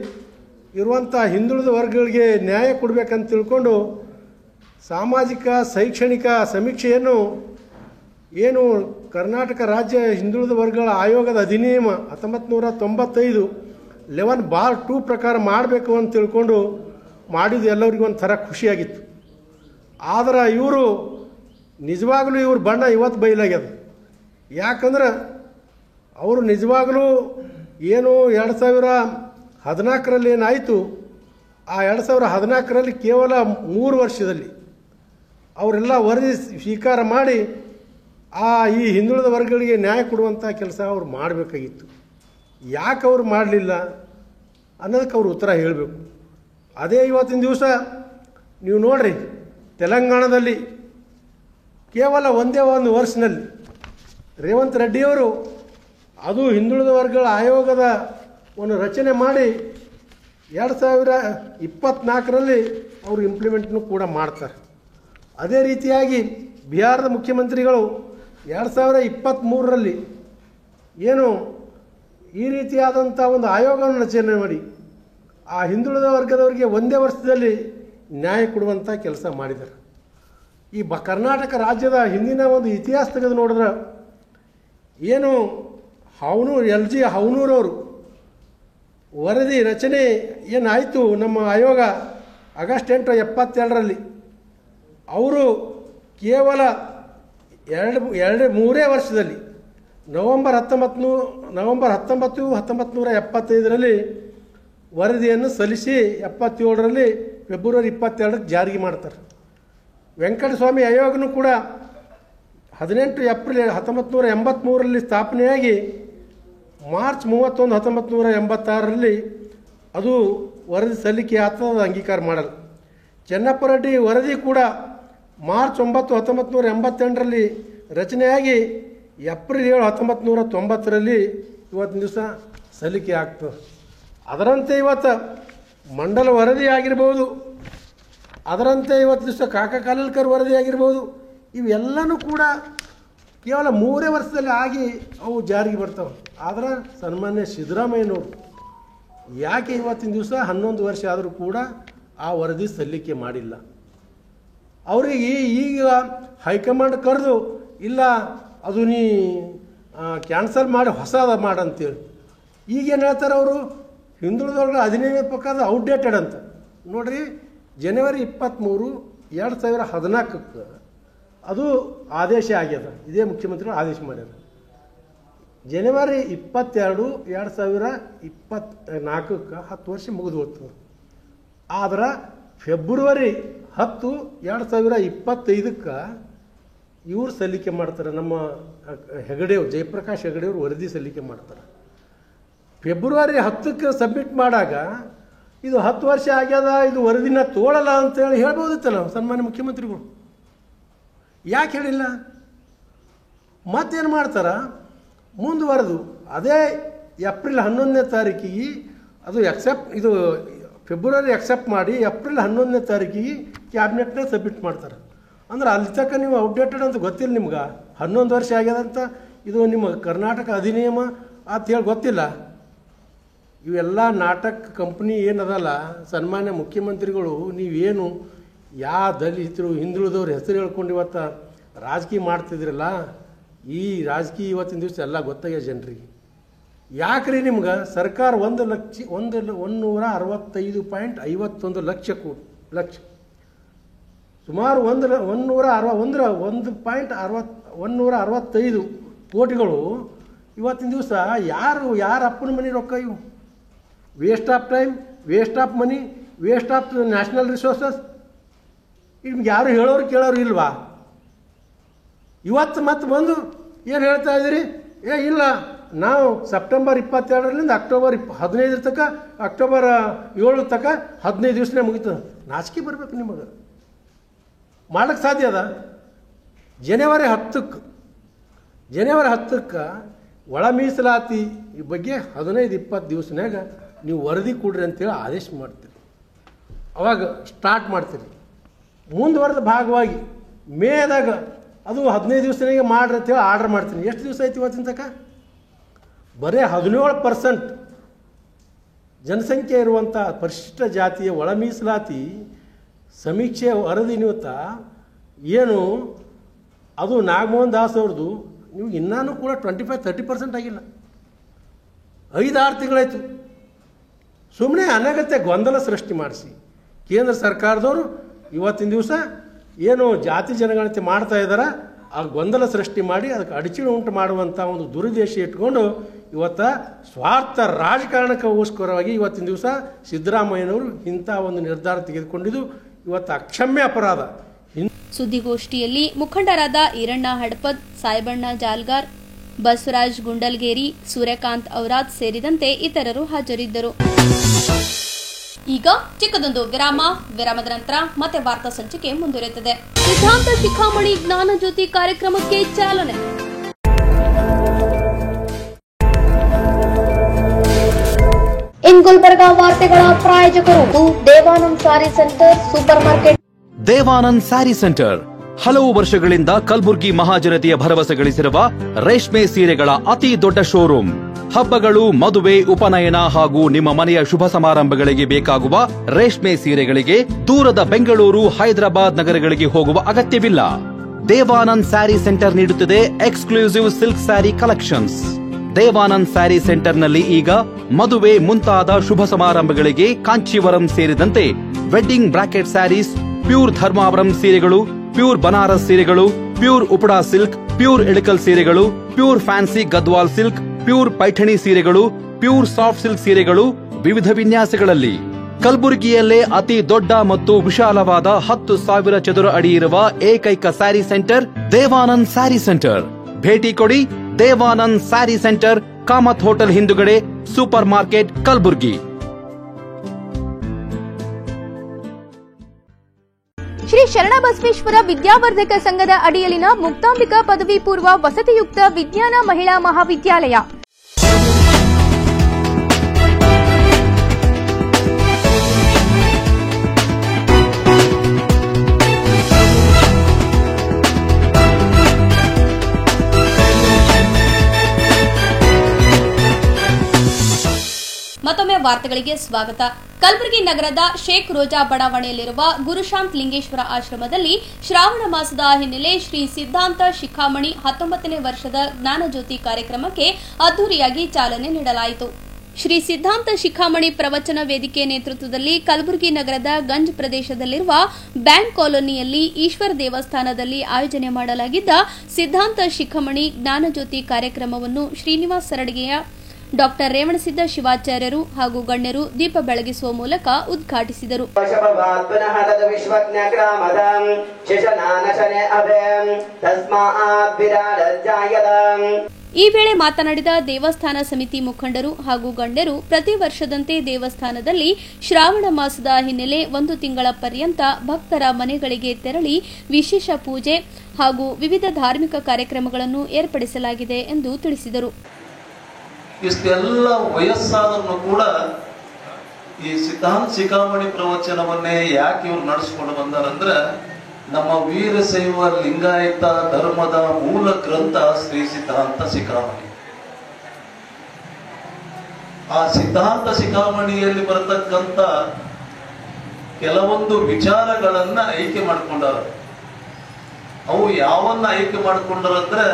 ಇರುವಂಥ ಹಿಂದುಳಿದ ವರ್ಗಗಳಿಗೆ ನ್ಯಾಯ ಕೊಡಬೇಕಂತ ತಿಳ್ಕೊಂಡು ಸಾಮಾಜಿಕ ಶೈಕ್ಷಣಿಕ ಸಮೀಕ್ಷೆಯನ್ನು ಏನು ಕರ್ನಾಟಕ ರಾಜ್ಯ ಹಿಂದುಳಿದ ವರ್ಗಗಳ ಆಯೋಗದ ಅಧಿನಿಯಮ 1995 11(2) ಪ್ರಕಾರ ಮಾಡಬೇಕು ಅಂತ ತಿಳ್ಕೊಂಡು ಮಾಡಿದ್ದು ಎಲ್ಲರಿಗೂ ಒಂಥರ ಖುಷಿಯಾಗಿತ್ತು. ಆದರೆ ಇವರು ನಿಜವಾಗಲೂ ಇವ್ರ ಬಣ್ಣ ಇವತ್ತು ಬಯಲಾಗ್ಯದ. ಯಾಕಂದ್ರೆ ಅವರು ನಿಜವಾಗಲೂ ಏನು 2014ರಲ್ಲಿ ಏನಾಯಿತು, ಆ 2014ರಲ್ಲಿ ಕೇವಲ 3 ವರ್ಷದಲ್ಲಿ ಅವರೆಲ್ಲ ವರದಿ ಸ್ವೀಕಾರ ಮಾಡಿ ಈ ಹಿಂದುಳಿದ ವರ್ಗಗಳಿಗೆ ನ್ಯಾಯ ಕೊಡುವಂಥ ಕೆಲಸ ಅವ್ರು ಮಾಡಬೇಕಾಗಿತ್ತು. ಯಾಕೆ ಅವ್ರು ಮಾಡಲಿಲ್ಲ ಅನ್ನೋದಕ್ಕೆ ಅವರು ಉತ್ತರ ಹೇಳಬೇಕು. ಅದೇ ಇವತ್ತಿನ ದಿವಸ ನೀವು ನೋಡ್ರಿ, ತೆಲಂಗಾಣದಲ್ಲಿ ಕೇವಲ ಒಂದೇ ಒಂದು ವರ್ಷದಲ್ಲಿ ರೇವಂತ್ ರೆಡ್ಡಿಯವರು ಅದು ಹಿಂದುಳಿದ ವರ್ಗಗಳ ಆಯೋಗದ ಒಂದು ರಚನೆ ಮಾಡಿ 2024ರಲ್ಲಿ ಅವರು ಇಂಪ್ಲಿಮೆಂಟ್ನು ಕೂಡ ಮಾಡ್ತಾರೆ. ಅದೇ ರೀತಿಯಾಗಿ ಬಿಹಾರದ ಮುಖ್ಯಮಂತ್ರಿಗಳು 2023ರಲ್ಲಿ ಏನು ಈ ರೀತಿಯಾದಂಥ ಒಂದು ಆಯೋಗವನ್ನು ರಚನೆ ಮಾಡಿ ಆ ಹಿಂದುಳಿದ ವರ್ಗದವರಿಗೆ ಒಂದೇ ವರ್ಷದಲ್ಲಿ ನ್ಯಾಯ ಕೊಡುವಂಥ ಕೆಲಸ ಮಾಡಿದ್ದಾರೆ. ಈ ಕರ್ನಾಟಕ ರಾಜ್ಯದ ಹಿಂದಿನ ಒಂದು ಇತಿಹಾಸ ತೆಗೆದು ನೋಡಿದ್ರೆ ಏನು LG ಹವನೂರವರು ವರದಿ ರಚನೆ ಏನಾಯಿತು ನಮ್ಮ ಆಯೋಗ ಆಗಸ್ಟ್ 8, 1972ರಲ್ಲಿ ಅವರು ಕೇವಲ 3 ವರ್ಷದಲ್ಲಿ ನವೆಂಬರ್ 19, 1975ರಲ್ಲಿ ವರದಿಯನ್ನು ಸಲ್ಲಿಸಿ 77ರಲ್ಲಿ ಫೆಬ್ರವರಿ 22ಕ್ಕೆ ಜಾರಿಗೆ ಮಾಡ್ತಾರೆ. ವೆಂಕಟಸ್ವಾಮಿ ಆಯೋಗನೂ ಕೂಡ 18 ಏಪ್ರಿಲ್ 1983ರಲ್ಲಿ ಸ್ಥಾಪನೆಯಾಗಿ ಮಾರ್ಚ್ 31, 1986ರಲ್ಲಿ ಅದು ವರದಿ ಸಲ್ಲಿಕೆ ಆಗ್ತದೆ, ಅಂಗೀಕಾರ ಮಾಡಲ್ಲ. ಚೆನ್ನಪ್ಪ ರೆಡ್ಡಿ ವರದಿ ಕೂಡ ಮಾರ್ಚ್ 9, 1988ರಲ್ಲಿ ರಚನೆಯಾಗಿ ಏಪ್ರಿಲ್ 7, 1990ರಲ್ಲಿ ಇವತ್ತಿನ ದಿವಸ ಸಲ್ಲಿಕೆ ಆಗ್ತದೆ. ಅದರಂತೆ ಇವತ್ತು ಮಂಡಲ ವರದಿ ಆಗಿರ್ಬೋದು, ಅದರಂತೆ ಇವತ್ತು ದಿವಸ ಕಾಕಾ ಕಾಲೇಲ್ಕರ್ ವರದಿ ಆಗಿರ್ಬೋದು, ಇವೆಲ್ಲನೂ ಕೂಡ ಕೇವಲ 3 ವರ್ಷದಲ್ಲಿ ಆಗಿ ಅವು ಜಾರಿಗೆ ಬರ್ತವೆ. ಆದರೆ ಸನ್ಮಾನ್ಯ ಸಿದ್ದರಾಮಯ್ಯನವರು ಯಾಕೆ ಇವತ್ತಿನ ದಿವಸ 11 ವರ್ಷ ಆದರೂ ಕೂಡ ಆ ವರದಿ ಸಲ್ಲಿಕೆ ಮಾಡಿಲ್ಲ? ಅವರಿಗೆ ಈಗ ಹೈಕಮಾಂಡ್ ಕರೆದು ಇಲ್ಲ ಅದು ನೀ ಕ್ಯಾನ್ಸಲ್ ಮಾಡಿ ಹೊಸದ ಮಾಡಂತೇಳಿ ಈಗೇನು ಹೇಳ್ತಾರೆ ಅವರು, ಹಿಂದುಳಿದವ್ರಿಗೆ 15 ಪ್ರಕಾರ ಔಟ್ಡೇಟೆಡ್ ಅಂತ. ನೋಡ್ರಿ, ಜನವರಿ 23, 2014ಕ್ಕೆ ಅದು ಆದೇಶ ಆಗ್ಯದ. ಇದೇ ಮುಖ್ಯಮಂತ್ರಿಗಳು ಆದೇಶ ಮಾಡ್ಯಾರ. ಜನವರಿ 22, 2024ಕ್ಕೆ 10 ವರ್ಷ ಮುಗಿದು ಹೋಗ್ತದೆ. ಆದ್ರೆ ಫೆಬ್ರವರಿ 10, 2025ಕ್ಕೆ ಇವ್ರು ಸಲ್ಲಿಕೆ ಮಾಡ್ತಾರೆ. ನಮ್ಮ ಹೆಗಡೆಯವ್ರು, ಜಯಪ್ರಕಾಶ್ ಹೆಗಡೆಯವ್ರು ವರದಿ ಸಲ್ಲಿಕೆ ಮಾಡ್ತಾರೆ. ಫೆಬ್ರವರಿ 10ಕ್ಕೆ ಸಬ್ಮಿಟ್ ಮಾಡಾಗ ಇದು 10 ವರ್ಷ ಆಗ್ಯದ, ಇದು ವರದಿನ ತೋಳಲ್ಲ ಅಂತೇಳಿ ಹೇಳ್ಬೋದಿತ್ತಲ್ಲ ಸನ್ಮಾನ್ಯ ಮುಖ್ಯಮಂತ್ರಿಗಳು. ಯಾಕೆ ಹೇಳಿಲ್ಲ? ಮತ್ತೇನು ಮಾಡ್ತಾರ, ಮುಂದುವರೆದು ಅದೇ ಏಪ್ರಿಲ್ 11ನೇ ತಾರೀಕಿಗೆ ಅದು ಇದು ಫೆಬ್ರವರಿ ಅಕ್ಸೆಪ್ಟ್ ಮಾಡಿ ಏಪ್ರಿಲ್ 11ನೇ ತಾರೀಕಿಗೆ ಕ್ಯಾಬಿನೆಟ್ನಾಗ ಸಬ್ಮಿಟ್ ಮಾಡ್ತಾರೆ. ಅಂದ್ರೆ ಅಲ್ಲಿ ತನಕ ನೀವು ಔಟ್ಡೇಟೆಡ್ ಅಂತ ಗೊತ್ತಿಲ್ಲ ನಿಮ್ಗೆ. 11 ವರ್ಷ ಆಗ್ಯದಂತ ಇದು ನಿಮ್ಮ ಕರ್ನಾಟಕ ಅಧಿನಿಯಮ ಅಂತೇಳಿ ಗೊತ್ತಿಲ್ಲ. ಇವೆಲ್ಲ ನಾಟಕ ಕಂಪ್ನಿ ಏನದಲ್ಲ, ಸನ್ಮಾನ್ಯ ಮುಖ್ಯಮಂತ್ರಿಗಳು ನೀವೇನು ಯಾವ ದಲಿತರು ಹಿಂದುಳಿದವ್ರ ಹೆಸರು ಹೇಳ್ಕೊಂಡು ಇವತ್ತು ರಾಜಕೀಯ ಮಾಡ್ತಿದ್ರಲ್ಲ, ಈ ರಾಜಕೀಯ ಇವತ್ತಿನ ದಿವಸ ಎಲ್ಲ ಗೊತ್ತಾಗ್ಯ ಜನರಿಗೆ. ಯಾಕ್ರಿ ನಿಮ್ಗೆ ಸರ್ಕಾರ 165.51 ಲಕ್ಷ ಸುಮಾರು 165 ಕೋಟಿಗಳು ಇವತ್ತಿನ ದಿವಸ ಯಾರ ಅಪ್ಪನ ಮನೆ ರೊಕ್ಕ ಇವು? Waste of time, waste of money, waste of national resources. ನಿಮ್ಗೆ ಯಾರು ಹೇಳೋರು ಕೇಳೋರು ಇಲ್ವಾ? ಇವತ್ತು ಮತ್ತೆ ಬಂದು ಏನು ಹೇಳ್ತಾ ಇದ್ದೀರಿ? ಇಲ್ಲ, ನಾವು ಸೆಪ್ಟೆಂಬರ್ 22ರಿಂದ ಅಕ್ಟೋಬರ್ 15 ತನಕ, ಅಕ್ಟೋಬರ್ 7 ತನಕ 15 ದಿವಸನೇ ಮುಗಿತದೆ. ನಾಚಿಕೆ ಬರಬೇಕು ನಿಮಗೆ. ಮಾಡೋಕ್ಕೆ ಸಾಧ್ಯ ಅದ? ಜನವರಿ 10ಕ್ಕೆ ಒಳ ಮೀಸಲಾತಿ ಈ ಬಗ್ಗೆ 15-20 ದಿವಸನಾಗ ನೀವು ವರದಿ ಕೊಡ್ರಿ ಅಂತೇಳಿ ಆದೇಶ ಮಾಡ್ತೀರಿ. ಅವಾಗ ಸ್ಟಾರ್ಟ್ ಮಾಡ್ತೀರಿ. ಮುಂದುವರೆದ ಭಾಗವಾಗಿ ಮೇದಾಗ ಅದು 15 ದಿವಸನಾಗೆ ಮಾಡ್ರಿ ಅಂತೇಳಿ ಆರ್ಡರ್ ಮಾಡ್ತೀನಿ. ಎಷ್ಟು ದಿವಸ ಆಯ್ತು ಇವತ್ತಿನ ತನಕ? ಬರೀ 17% ಜನಸಂಖ್ಯೆ ಇರುವಂಥ ಪರಿಶಿಷ್ಟ ಜಾತಿಯ ಒಳ ಮೀಸಲಾತಿ ಸಮೀಕ್ಷೆ ವರದಿ ನಿಮಿತ್ತ ಏನು ಅದು ನಾಗಮೋಹನ್ ದಾಸ್ ಅವ್ರದ್ದು, ನೀವು ಇನ್ನೂ ಕೂಡ 25-30% ಆಗಿಲ್ಲ. 5-6 ತಿಂಗಳಾಯಿತು. ಸುಮ್ಮನೆ ಅನಗತ್ಯ ಗೊಂದಲ ಸೃಷ್ಟಿ ಮಾಡಿಸಿ ಕೇಂದ್ರ ಸರ್ಕಾರದವರು ಇವತ್ತಿನ ದಿವಸ ಏನು ಜಾತಿ ಜನಗಣತಿ ಮಾಡ್ತಾ ಇದ್ದಾರೆ, ಆ ಗೊಂದಲ ಸೃಷ್ಟಿ ಮಾಡಿ ಅದಕ್ಕೆ ಅಡಚಣೆ ಉಂಟು ಮಾಡುವಂಥ ಒಂದು ದುರುದ್ದೇಶ ಇಟ್ಕೊಂಡು ಇವತ್ತು ಸ್ವಾರ್ಥ ರಾಜಕಾರಣಕ್ಕೋಸ್ಕರವಾಗಿ ಇವತ್ತಿನ ದಿವಸ ಸಿದ್ದರಾಮಯ್ಯನವರು ಇಂಥ ಒಂದು ನಿರ್ಧಾರ ತೆಗೆದುಕೊಂಡಿದ್ದು ಇವತ್ತು ಅಕ್ಷಮ್ಯ ಅಪರಾಧ. ಸುದ್ದಿಗೋಷ್ಠಿಯಲ್ಲಿ ಮುಖಂಡರಾದ ಈರಣ್ಣ ಹಡಪದ್, ಸಾಯಬಣ್ಣ ಜಾಲ್ಗಾರ್, ಬಸವರಾಜ್ ಗುಂಡಲ್ಗೇರಿ, ಸೂರ್ಯಕಾಂತ್ ಔರಾದ್ ಸೇರಿದಂತೆ ಇತರರು ಹಾಜರಿದ್ದರು. ಈಗ ಚಿಕ್ಕದೊಂದು ವಿರಾಮದ ನಂತರ ಮತ್ತೆ ವಾರ್ತಾ ಸಂಚಿಕೆ ಮುಂದುವರೆಯುತ್ತದೆ. ಸಿದ್ಧಾಂತ ಶಿಖಾಮಣಿ ಜ್ಞಾನ ಜ್ಯೋತಿ ಕಾರ್ಯಕ್ರಮಕ್ಕೆ ಚಾಲನೆ. ಇನ್ ಗುಲ್ಬರ್ಗಾ ವಾರ್ತೆಗಳ ಪ್ರಾಯೋಜಕರು Devanand sari centre supermarket. Devanand sari centre ಹಲವು ವರ್ಷಗಳಿಂದ ಕಲಬುರ್ಗಿ ಮಹಾಜನತೆಯ ಭರವಸೆ ಗಳಿಸಿರುವ ರೇಷ್ಮೆ ಸೀರೆಗಳ ಅತಿ ದೊಡ್ಡ ಶೋರೂಮ್. ಹಬ್ಬಗಳು, ಮದುವೆ, ಉಪನಯನ ಹಾಗೂ ನಿಮ್ಮ ಮನೆಯ ಶುಭ ಸಮಾರಂಭಗಳಿಗೆ ಬೇಕಾಗುವ ರೇಷ್ಮೆ ಸೀರೆಗಳಿಗೆ ದೂರದ ಬೆಂಗಳೂರು, ಹೈದರಾಬಾದ್ ನಗರಗಳಿಗೆ ಹೋಗುವ ಅಗತ್ಯವಿಲ್ಲ. ದೇವಾನಂದ್ ಸ್ಯಾರಿ ಸೆಂಟರ್ ನೀಡುತ್ತಿದೆ exclusive silk sari collections. Devanand sari ಸೆಂಟರ್ನಲ್ಲಿ ಈಗ ಮದುವೆ ಮುಂತಾದ ಶುಭ ಸಮಾರಂಭಗಳಿಗೆ ಕಾಂಚೀವರಂ ಸೇರಿದಂತೆ wedding brocade saris, pure Dharmavaram ಸೀರೆಗಳು, ಪ್ಯೂರ್ ಬನಾರಸ್ ಸೀರೆಗಳು, pure Uppada silk, pure Ilkal ಸೀರೆಗಳು, pure fancy Gadwal silk, pure Paithani ಸೀರೆಗಳು, ಪ್ಯೂರ್ ಸಾಫ್ಟ್ ಸಿಲ್ಕ್ ಸೀರೆಗಳು ವಿವಿಧ ವಿನ್ಯಾಸಗಳಲ್ಲಿ. ಕಲಬುರಗಿಯಲ್ಲೇ ಅತಿ ದೊಡ್ಡ ಮತ್ತು ವಿಶಾಲವಾದ 10,000 ಚದುರ ಅಡಿ ಇರುವ ಏಕೈಕ ಸ್ಯಾರಿ ಸೆಂಟರ್ ದೇವಾನಂದ್ ಸ್ಯಾರಿ ಸೆಂಟರ್. ಭೇಟಿ ಕೊಡಿ. ದೇವಾನಂದ್ ಸ್ಯಾರಿ ಸೆಂಟರ್, ಕಾಮತ್ ಹೋಟೆಲ್ ಹಿಂದುಗಡೆ, ಸೂಪರ್ ಮಾರ್ಕೆಟ್, ಕಲಬುರ್ಗಿ. ಶ್ರೀ ಶರಣಬಸವೇಶ್ವರ ವಿದ್ಯಾವರ್ಧಕ ಸಂಘದ ಅಡಿಯಲ್ಲಿನ ಮುಕ್ತಾಂಬಿಕಾ ಪದವಿ ಪೂರ್ವ ವಸತಿಯುಕ್ತ ವಿಜ್ಞಾನ ಮಹಿಳಾ ಮಹಾವಿದ್ಯಾಲಯ ಮತ್ತೊಮ್ಮೆ ವಾರ್ತೆಗಳಿಗೆ ಸ್ವಾಗತ. ಕಲಬುರಗಿ ನಗರದ ಶೇಖ್ ರೋಜಾ ಬಡಾವಣೆಯಲ್ಲಿರುವ ಗುರುಶಾಂತ್ ಲಿಂಗೇಶ್ವರ ಆಶ್ರಮದಲ್ಲಿ ಶ್ರಾವಣ ಮಾಸದ ಹಿನ್ನೆಲೆ ಶ್ರೀ ಸಿದ್ಧಾಂತ ಶಿಖಾಮಣಿ 19ನೇ ವರ್ಷದ ಜ್ಞಾನಜ್ಯೋತಿ ಕಾರ್ಯಕ್ರಮಕ್ಕೆ ಅದ್ದೂರಿಯಾಗಿ ಚಾಲನೆ ನೀಡಲಾಯಿತು. ಶ್ರೀ ಸಿದ್ಧಾಂತ ಶಿಖಾಮಣಿ ಪ್ರವಚನ ವೇದಿಕೆ ನೇತೃತ್ವದಲ್ಲಿ ಕಲಬುರಗಿ ನಗರದ ಗಂಜ್ ಪ್ರದೇಶದಲ್ಲಿರುವ ಬ್ಯಾಂಕ್ ಕಾಲೋನಿಯಲ್ಲಿ ಈಶ್ವರ ದೇವಸ್ಥಾನದಲ್ಲಿ ಆಯೋಜನೆ ಮಾಡಲಾಗಿದ್ದ ಸಿದ್ಧಾಂತ ಶಿಖಾಮಣಿ ಜ್ಞಾನಜ್ಯೋತಿ ಕಾರ್ಯಕ್ರಮವನ್ನು ಶ್ರೀನಿವಾಸ್ ಸರಡಿಗೆಯ ಡಾಕ್ಟರ್ ರೇವಣಸಿದ್ದ ಶಿವಾಚಾರ್ಯರು ಹಾಗೂ ಗಣ್ಯರು ದೀಪ ಬೆಳಗಿಸುವ ಮೂಲಕ ಉದ್ಘಾಟಿಸಿದರು. ಈ ವೇಳೆ ಮಾತನಾಡಿದ ದೇವಸ್ಥಾನ ಸಮಿತಿ ಮುಖಂಡರು ಹಾಗೂ ಗಣ್ಯರು, ಪ್ರತಿ ವರ್ಷದಂತೆ ದೇವಸ್ಥಾನದಲ್ಲಿ ಶ್ರಾವಣ ಮಾಸದ ಹಿನ್ನೆಲೆ 1 ತಿಂಗಳ ಪರ್ಯಂತ ಭಕ್ತರ ಮನೆಗಳಿಗೆ ತೆರಳಿ ವಿಶೇಷ ಪೂಜೆ ಹಾಗೂ ವಿವಿಧ ಧಾರ್ಮಿಕ ಕಾರ್ಯಕ್ರಮಗಳನ್ನು ಏರ್ಪಡಿಸಲಾಗಿದೆ ಎಂದು ತಿಳಿಸಿದರು. ಇಷ್ಟೆಲ್ಲ ವಯಸ್ಸಾದರೂ ಕೂಡ ಈ ಸಿದ್ಧಾಂತ ಶಿಖಾಮಣಿ ಪ್ರವಚನವನ್ನೇ ಯಾಕೆ ಇವ್ರು ನಡೆಸ್ಕೊಂಡು ಬಂದಾರಂದ್ರೆ, ನಮ್ಮ ವೀರಶೈವ ಲಿಂಗಾಯತ ಧರ್ಮದ ಮೂಲ ಗ್ರಂಥ ಶ್ರೀ ಸಿದ್ಧಾಂತ ಶಿಖಾಮಣಿ. ಆ ಸಿದ್ಧಾಂತ ಶಿಖಾಮಣಿಯಲ್ಲಿ ಬರತಕ್ಕಂತ ಕೆಲವೊಂದು ವಿಚಾರಗಳನ್ನ ಆಯ್ಕೆ ಮಾಡ್ಕೊಂಡಾರ. ಅವು ಯಾವನ್ನ ಆಯ್ಕೆ ಮಾಡ್ಕೊಂಡಾರಂದ್ರೆ,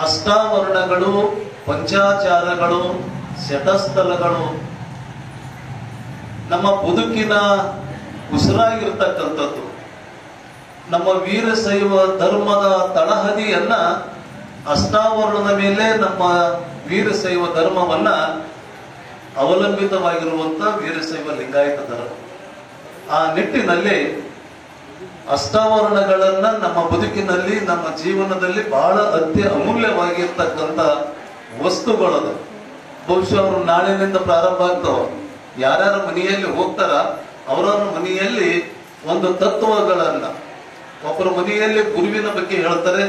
ಅಷ್ಟಾವರಣಗಳು, ಪಂಚಾಚಾರಗಳು, ಶಟಸ್ಥಲಗಳು, ನಮ್ಮ ಬದುಕಿನ ಉಸಿರಾಗಿರ್ತಕ್ಕಂಥದ್ದು. ನಮ್ಮ ವೀರಶೈವ ಧರ್ಮದ ತಳಹದಿಯನ್ನ ಅಷ್ಟಾವರಣದ ಮೇಲೆ ನಮ್ಮ ವೀರಶೈವ ಧರ್ಮವನ್ನ ಅವಲಂಬಿತವಾಗಿರುವಂತ ವೀರಶೈವ ಲಿಂಗಾಯತ ಧರ್ಮ. ಆ ನಿಟ್ಟಿನಲ್ಲಿ ಅಷ್ಟಾವರಣಗಳನ್ನ ನಮ್ಮ ಬದುಕಿನಲ್ಲಿ, ನಮ್ಮ ಜೀವನದಲ್ಲಿ ಬಹಳ ಅಮೂಲ್ಯವಾಗಿರ್ತಕ್ಕಂಥ ವಸ್ತುಗಳದು. ಬಹುಶಃ ಅವರು ನಾಳಿನಿಂದ ಪ್ರಾರಂಭ ಆಗ್ತಾವ. ಯಾರ್ಯಾರ ಮನೆಯಲ್ಲಿ ಹೋಗ್ತಾರ ಅವರವ್ರ ಮನೆಯಲ್ಲಿ ಒಂದು ತತ್ವಗಳನ್ನ, ಒಬ್ಬರ ಮನೆಯಲ್ಲಿ ಗುರುವಿನ ಬಗ್ಗೆ ಹೇಳ್ತಾರೆ,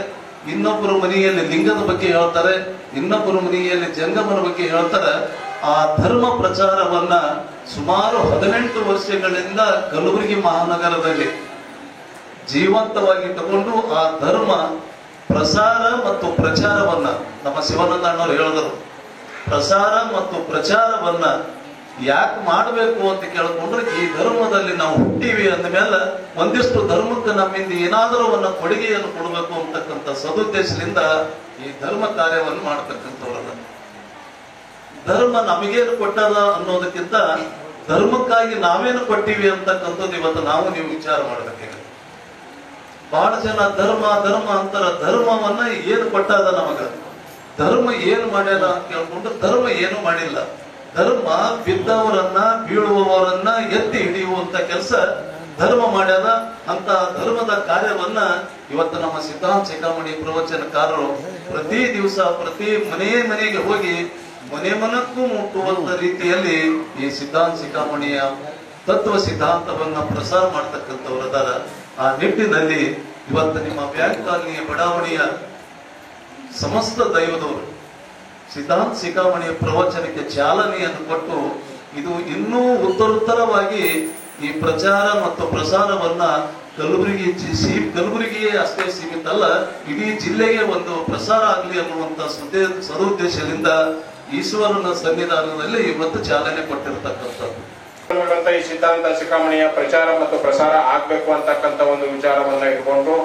ಇನ್ನೊಬ್ಬರ ಮನೆಯಲ್ಲಿ ಲಿಂಗದ ಬಗ್ಗೆ ಹೇಳ್ತಾರೆ, ಇನ್ನೊಬ್ಬರ ಮನೆಯಲ್ಲಿ ಜಂಗಮನ ಬಗ್ಗೆ ಹೇಳ್ತಾರೆ. ಆ ಧರ್ಮ ಪ್ರಚಾರವನ್ನ ಸುಮಾರು 18 ವರ್ಷಗಳಿಂದ ಕಲಬುರಗಿ ಮಹಾನಗರದಲ್ಲಿ ಜೀವಂತವಾಗಿ ತಗೊಂಡು ಆ ಧರ್ಮ ಪ್ರಸಾರ ಮತ್ತು ಪ್ರಚಾರವನ್ನ, ನಮ್ಮ ಶಿವಾನಂದ ಅಣ್ಣವ್ರು ಹೇಳಿದರು, ಪ್ರಸಾರ ಮತ್ತು ಪ್ರಚಾರವನ್ನ ಯಾಕೆ ಮಾಡಬೇಕು ಅಂತ ಕೇಳ್ಕೊಂಡ್ರೆ, ಈ ಧರ್ಮದಲ್ಲಿ ನಾವು ಹುಟ್ಟಿವಿ ಅಂದ ಮೇಲೆ ಒಂದಿಷ್ಟು ಧರ್ಮಕ್ಕೆ ನಮ್ಮಿಂದ ಏನಾದರೂ ಒಂದು ಕೊಡುಗೆಯನ್ನು ಕೊಡಬೇಕು ಅಂತಕ್ಕಂಥ ಸದುದ್ದೇಶದಿಂದ ಈ ಧರ್ಮ ಕಾರ್ಯವನ್ನು ಮಾಡತಕ್ಕಂಥವ್ರಲ್ಲ. ಧರ್ಮ ನಮಗೇನು ಕೊಟ್ಟದ ಅನ್ನೋದಕ್ಕಿಂತ ಧರ್ಮಕ್ಕಾಗಿ ನಾವೇನು ಕೊಟ್ಟಿವಿ ಅಂತಕ್ಕಂಥದ್ದು ಇವತ್ತು ನಾವು ನೀವು ವಿಚಾರ ಮಾಡಬೇಕಾಗಿದೆ. ಬಹಳ ಜನ ಧರ್ಮ ಧರ್ಮ ಅಂತಾರ. ಧರ್ಮವನ್ನ ಏನು ಕೊಟ್ಟದ ನಮಗ, ಧರ್ಮ ಏನು ಮಾಡ್ಯಾರ ಅಂತ ಕೇಳ್ಕೊಂಡು, ಧರ್ಮ ಏನು ಮಾಡಿಲ್ಲ. ಧರ್ಮ ಬಿದ್ದವರನ್ನ, ಬೀಳುವವರನ್ನ ಎತ್ತಿ ಹಿಡಿಯುವಂತ ಕೆಲಸ ಧರ್ಮ ಮಾಡ್ಯಾದ. ಅಂತ ಧರ್ಮದ ಕಾರ್ಯವನ್ನ ಇವತ್ತು ನಮ್ಮ ಸಿದ್ಧಾಂತ ಶಿಖಾಮಣಿ ಪ್ರವಚನಕಾರರು ಪ್ರತಿ ದಿವಸ ಪ್ರತಿ ಮನೆಗೆ ಹೋಗಿ ಮನೆ ಮನಕ್ಕೂ ಮುಟ್ಟುವಂತ ರೀತಿಯಲ್ಲಿ ಈ ಸಿದ್ಧಾಂತ ಶಿಖಾಮಣಿಯ ತತ್ವ ಸಿದ್ಧಾಂತವನ್ನ ಪ್ರಸಾರ ಮಾಡ್ತಕ್ಕಂಥವ್ರದಾರ. ಆ ನಿಟ್ಟಿನಲ್ಲಿ ಇವತ್ತು ನಿಮ್ಮ ಬ್ಯಾಂಕ್ ಕಾಲನಿಯ ಬಡಾವಣೆಯ ಸಮಸ್ತ ದೈವದವರು ಸಿದ್ಧಾಂತ ಶಿಖಾಮಣಿಯ ಪ್ರವಚನಕ್ಕೆ ಚಾಲನೆಯನ್ನು ಕೊಟ್ಟು, ಇದು ಇನ್ನೂ ಉತ್ತರೋತ್ತರವಾಗಿ ಈ ಪ್ರಚಾರ ಮತ್ತು ಪ್ರಸಾರವನ್ನ ಕಲಬುರಗಿಗೆ ಅಷ್ಟೇ ಸೀಮಿತ ಅಲ್ಲ, ಇಡೀ ಜಿಲ್ಲೆಗೆ ಒಂದು ಪ್ರಸಾರ ಆಗಲಿ ಅನ್ನುವಂತ ಸದುದ್ದೇಶದಿಂದ ಈಶ್ವರನ ಸನ್ನಿಧಾನದಲ್ಲಿ ಇವತ್ತು ಚಾಲನೆ ಕೊಟ್ಟಿರ್ತಕ್ಕಂಥದ್ದು. ಈ ಸಿದ್ಧಾಂತ ಶಿಖಾಮಣಿಯ ಪ್ರಚಾರ ಮತ್ತು ಪ್ರಸಾರ ಆಗ್ಬೇಕು ಅಂತಕ್ಕಂಥ ಒಂದು ವಿಚಾರವನ್ನ ಇಟ್ಕೊಂಡು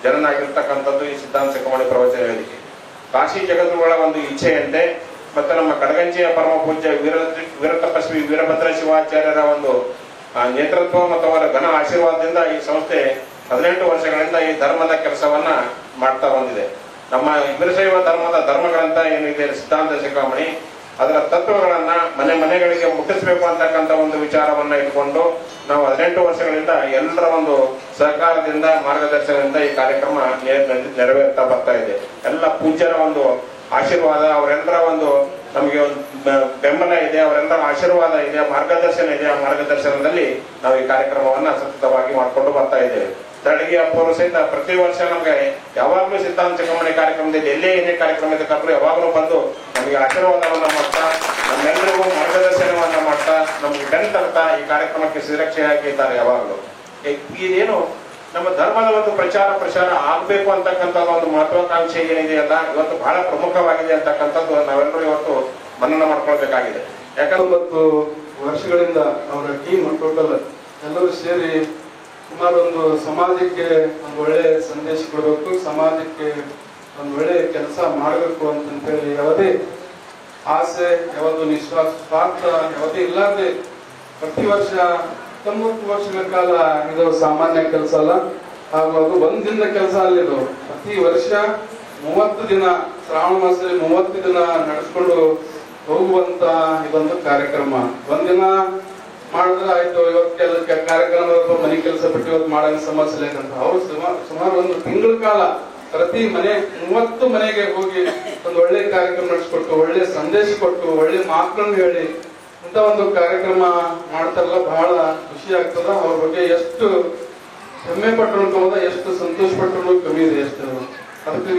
ಜನನಾಗಿರ್ತಕ್ಕಂಥದ್ದು ಈ ಸಿದ್ಧಾಂತ ಶಿಖಾಮಣಿ ಪ್ರವಚನ ವೇದಿಕೆ. ಕಾಶಿ ಜಗದ್ಗುರುಗಳ ಒಂದು ಇಚ್ಛೆಯಂತೆ ಮತ್ತು ನಮ್ಮ ಕಡಗಂಚಿಯ ಪರಮ ಪೂಜ್ಯ ವೀರತಪಸ್ವಿ ವೀರಭದ್ರ ಶಿವಾಚಾರ್ಯರ ಒಂದು ನೇತೃತ್ವ ಮತ್ತು ಅವರ ಘನ ಆಶೀರ್ವಾದದಿಂದ ಈ ಸಂಸ್ಥೆ 18 ವರ್ಷಗಳಿಂದ ಈ ಧರ್ಮದ ಕೆಲಸವನ್ನ ಮಾಡ್ತಾ ಬಂದಿದೆ. ನಮ್ಮ ವೀರಶೈವ ಧರ್ಮದ ಧರ್ಮಗ್ರಂಥ ಏನಿದೆ ಸಿದ್ಧಾಂತ ಶಿಖಾಮಣಿ, ಅದರ ತತ್ವಗಳನ್ನ ಮನೆಗಳಿಗೆ ಮುಟ್ಟಿಸಬೇಕು ಅಂತಕ್ಕಂಥ ಒಂದು ವಿಚಾರವನ್ನ ಇಟ್ಕೊಂಡು ನಾವು 18 ವರ್ಷಗಳಿಂದ ಎಲ್ಲರ ಒಂದು ಸಹಕಾರದಿಂದ ಮಾರ್ಗದರ್ಶನದಿಂದ ಈ ಕಾರ್ಯಕ್ರಮ ನೆರವೇರ್ತಾ ಬರ್ತಾ ಇದೆ. ಎಲ್ಲ ಪೂಜ್ಯರ ಒಂದು ಆಶೀರ್ವಾದ, ಅವರೆಲ್ಲರ ಒಂದು ನಮಗೆ ಒಂದು ಬೆಂಬಲ ಇದೆ, ಅವರೆಲ್ಲರ ಆಶೀರ್ವಾದ ಇದೆ, ಮಾರ್ಗದರ್ಶನ ಇದೆ. ಆ ಮಾರ್ಗದರ್ಶನದಲ್ಲಿ ನಾವು ಈ ಕಾರ್ಯಕ್ರಮವನ್ನ ಸತತವಾಗಿ ಮಾಡಿಕೊಂಡು ಬರ್ತಾ ಇದ್ದೇವೆ. ತಳಗಿ ಅಪ್ಪವರು ಸಹಿತ ಪ್ರತಿ ವರ್ಷ ನಮಗೆ ಯಾವಾಗಲೂ ಸಿದ್ಧಾಂತ ಶಿಖಾಮಣಿ ಕಾರ್ಯಕ್ರಮದಲ್ಲಿ ಎಲ್ಲೇ ಏನೇ ಕಾರ್ಯಕ್ರಮದ ಕಟ್ಟರು ಯಾವಾಗಲೂ ಬಂದು ನಮಗೆ ಆಶೀರ್ವಾದವನ್ನ ಮಾಡ್ತಾ, ನಮ್ಮೆಲ್ಲರಿಗೂ ಮಾರ್ಗದರ್ಶನವನ್ನ ಮಾಡ್ತಾ, ನಮ್ಗೆ ಬೆಂತರ್ತಾ ಈ ಕಾರ್ಯಕ್ರಮಕ್ಕೆ ಸುರಕ್ಷೆಯಾಗಿದ್ದಾರೆ. ಯಾವಾಗಲೂ ಇದೇನು ನಮ್ಮ ಧರ್ಮದ ಒಂದು ಪ್ರಚಾರ ಆಗ್ಬೇಕು ಅಂತಕ್ಕಂಥ ಒಂದು ಮಹತ್ವಾಕಾಂಕ್ಷೆ ಏನಿದೆಯಲ್ಲ, ಇವತ್ತು ಬಹಳ ಪ್ರಮುಖವಾಗಿದೆ ಅಂತಕ್ಕಂಥದ್ದು ನಾವೆಲ್ಲರೂ ಇವತ್ತು ಮನನ ಮಾಡ್ಕೊಳ್ಬೇಕಾಗಿದೆ. ಯಾಕಂದ್ರೆ 9 ವರ್ಷಗಳಿಂದ ಅವರ ಟೀಮ್ ಟೋಟಲ್ ಎಲ್ಲರೂ ಸೇರಿ ಸುಮಾರು ಒಂದು ಸಮಾಜಕ್ಕೆ ಒಂದು ಒಳ್ಳೆ ಸಂದೇಶ ಕೊಡಬೇಕು, ಸಮಾಜಕ್ಕೆ ಒಂದು ಒಳ್ಳೆ ಕೆಲಸ ಮಾಡಬೇಕು ಅಂತಂತೇಳಿ ಯಾವುದೇ ಆಸೆ, ಯಾವುದು ನಿಸ್ವಾರ್ಥ ಯಾವುದೇ ಇಲ್ಲದೆ ಪ್ರತಿ ವರ್ಷ 90 ವರ್ಷಗಳ ಕಾಲ ಇದು ಸಾಮಾನ್ಯ ಕೆಲಸ ಅಲ್ಲ. ಹಾಗೂ ಅದು ಒಂದಿನ ಕೆಲಸ ಅಲ್ಲಿದು. ಪ್ರತಿ ವರ್ಷ 30 ದಿನ ಶ್ರಾವಣ ಮಾಸದಲ್ಲಿ 30 ದಿನ ನಡೆಸ್ಕೊಂಡು ಹೋಗುವಂತ ಇದೊಂದು ಕಾರ್ಯಕ್ರಮ. ಒಂದಿನ ಮಾಡಿದ್ರೆ ಆಯ್ತು, ಇವತ್ತು ಕಾರ್ಯಕ್ರಮ ಮನೆ ಕೆಲಸ ಬಿಟ್ಟು ಇವತ್ತು ಮಾಡೋ ಸಮಸ್ಯೆ ಇಲ್ಲ. ಅವ್ರು ಸುಮಾರು ಒಂದು ತಿಂಗಳ ಕಾಲ ಪ್ರತಿ 30 ಮನೆಗೆ ಹೋಗಿ ಒಂದು ಒಳ್ಳೆ ಕಾರ್ಯಕ್ರಮ ನಡೆಸ್ಕೊಟ್ಟು, ಒಳ್ಳೆ ಸಂದೇಶ ಕೊಟ್ಟು, ಒಳ್ಳೆ ಮಾತುಗಳನ್ನು ಹೇಳಿ ಅಂತ ಒಂದು ಕಾರ್ಯಕ್ರಮ ಮಾಡ್ತಾರಲ್ಲ, ಬಹಳ ಖುಷಿ ಆಗ್ತದ. ಅವ್ರ ಬಗ್ಗೆ ಎಷ್ಟು ಹೆಮ್ಮೆ ಪಟ್ಟರು ಅಂತ, ಎಷ್ಟು ಸಂತೋಷ ಪಟ್ಟರು ಕಮ್ಮಿ ಇದೆ. ಎಷ್ಟು ಅದಕ್ಕೆ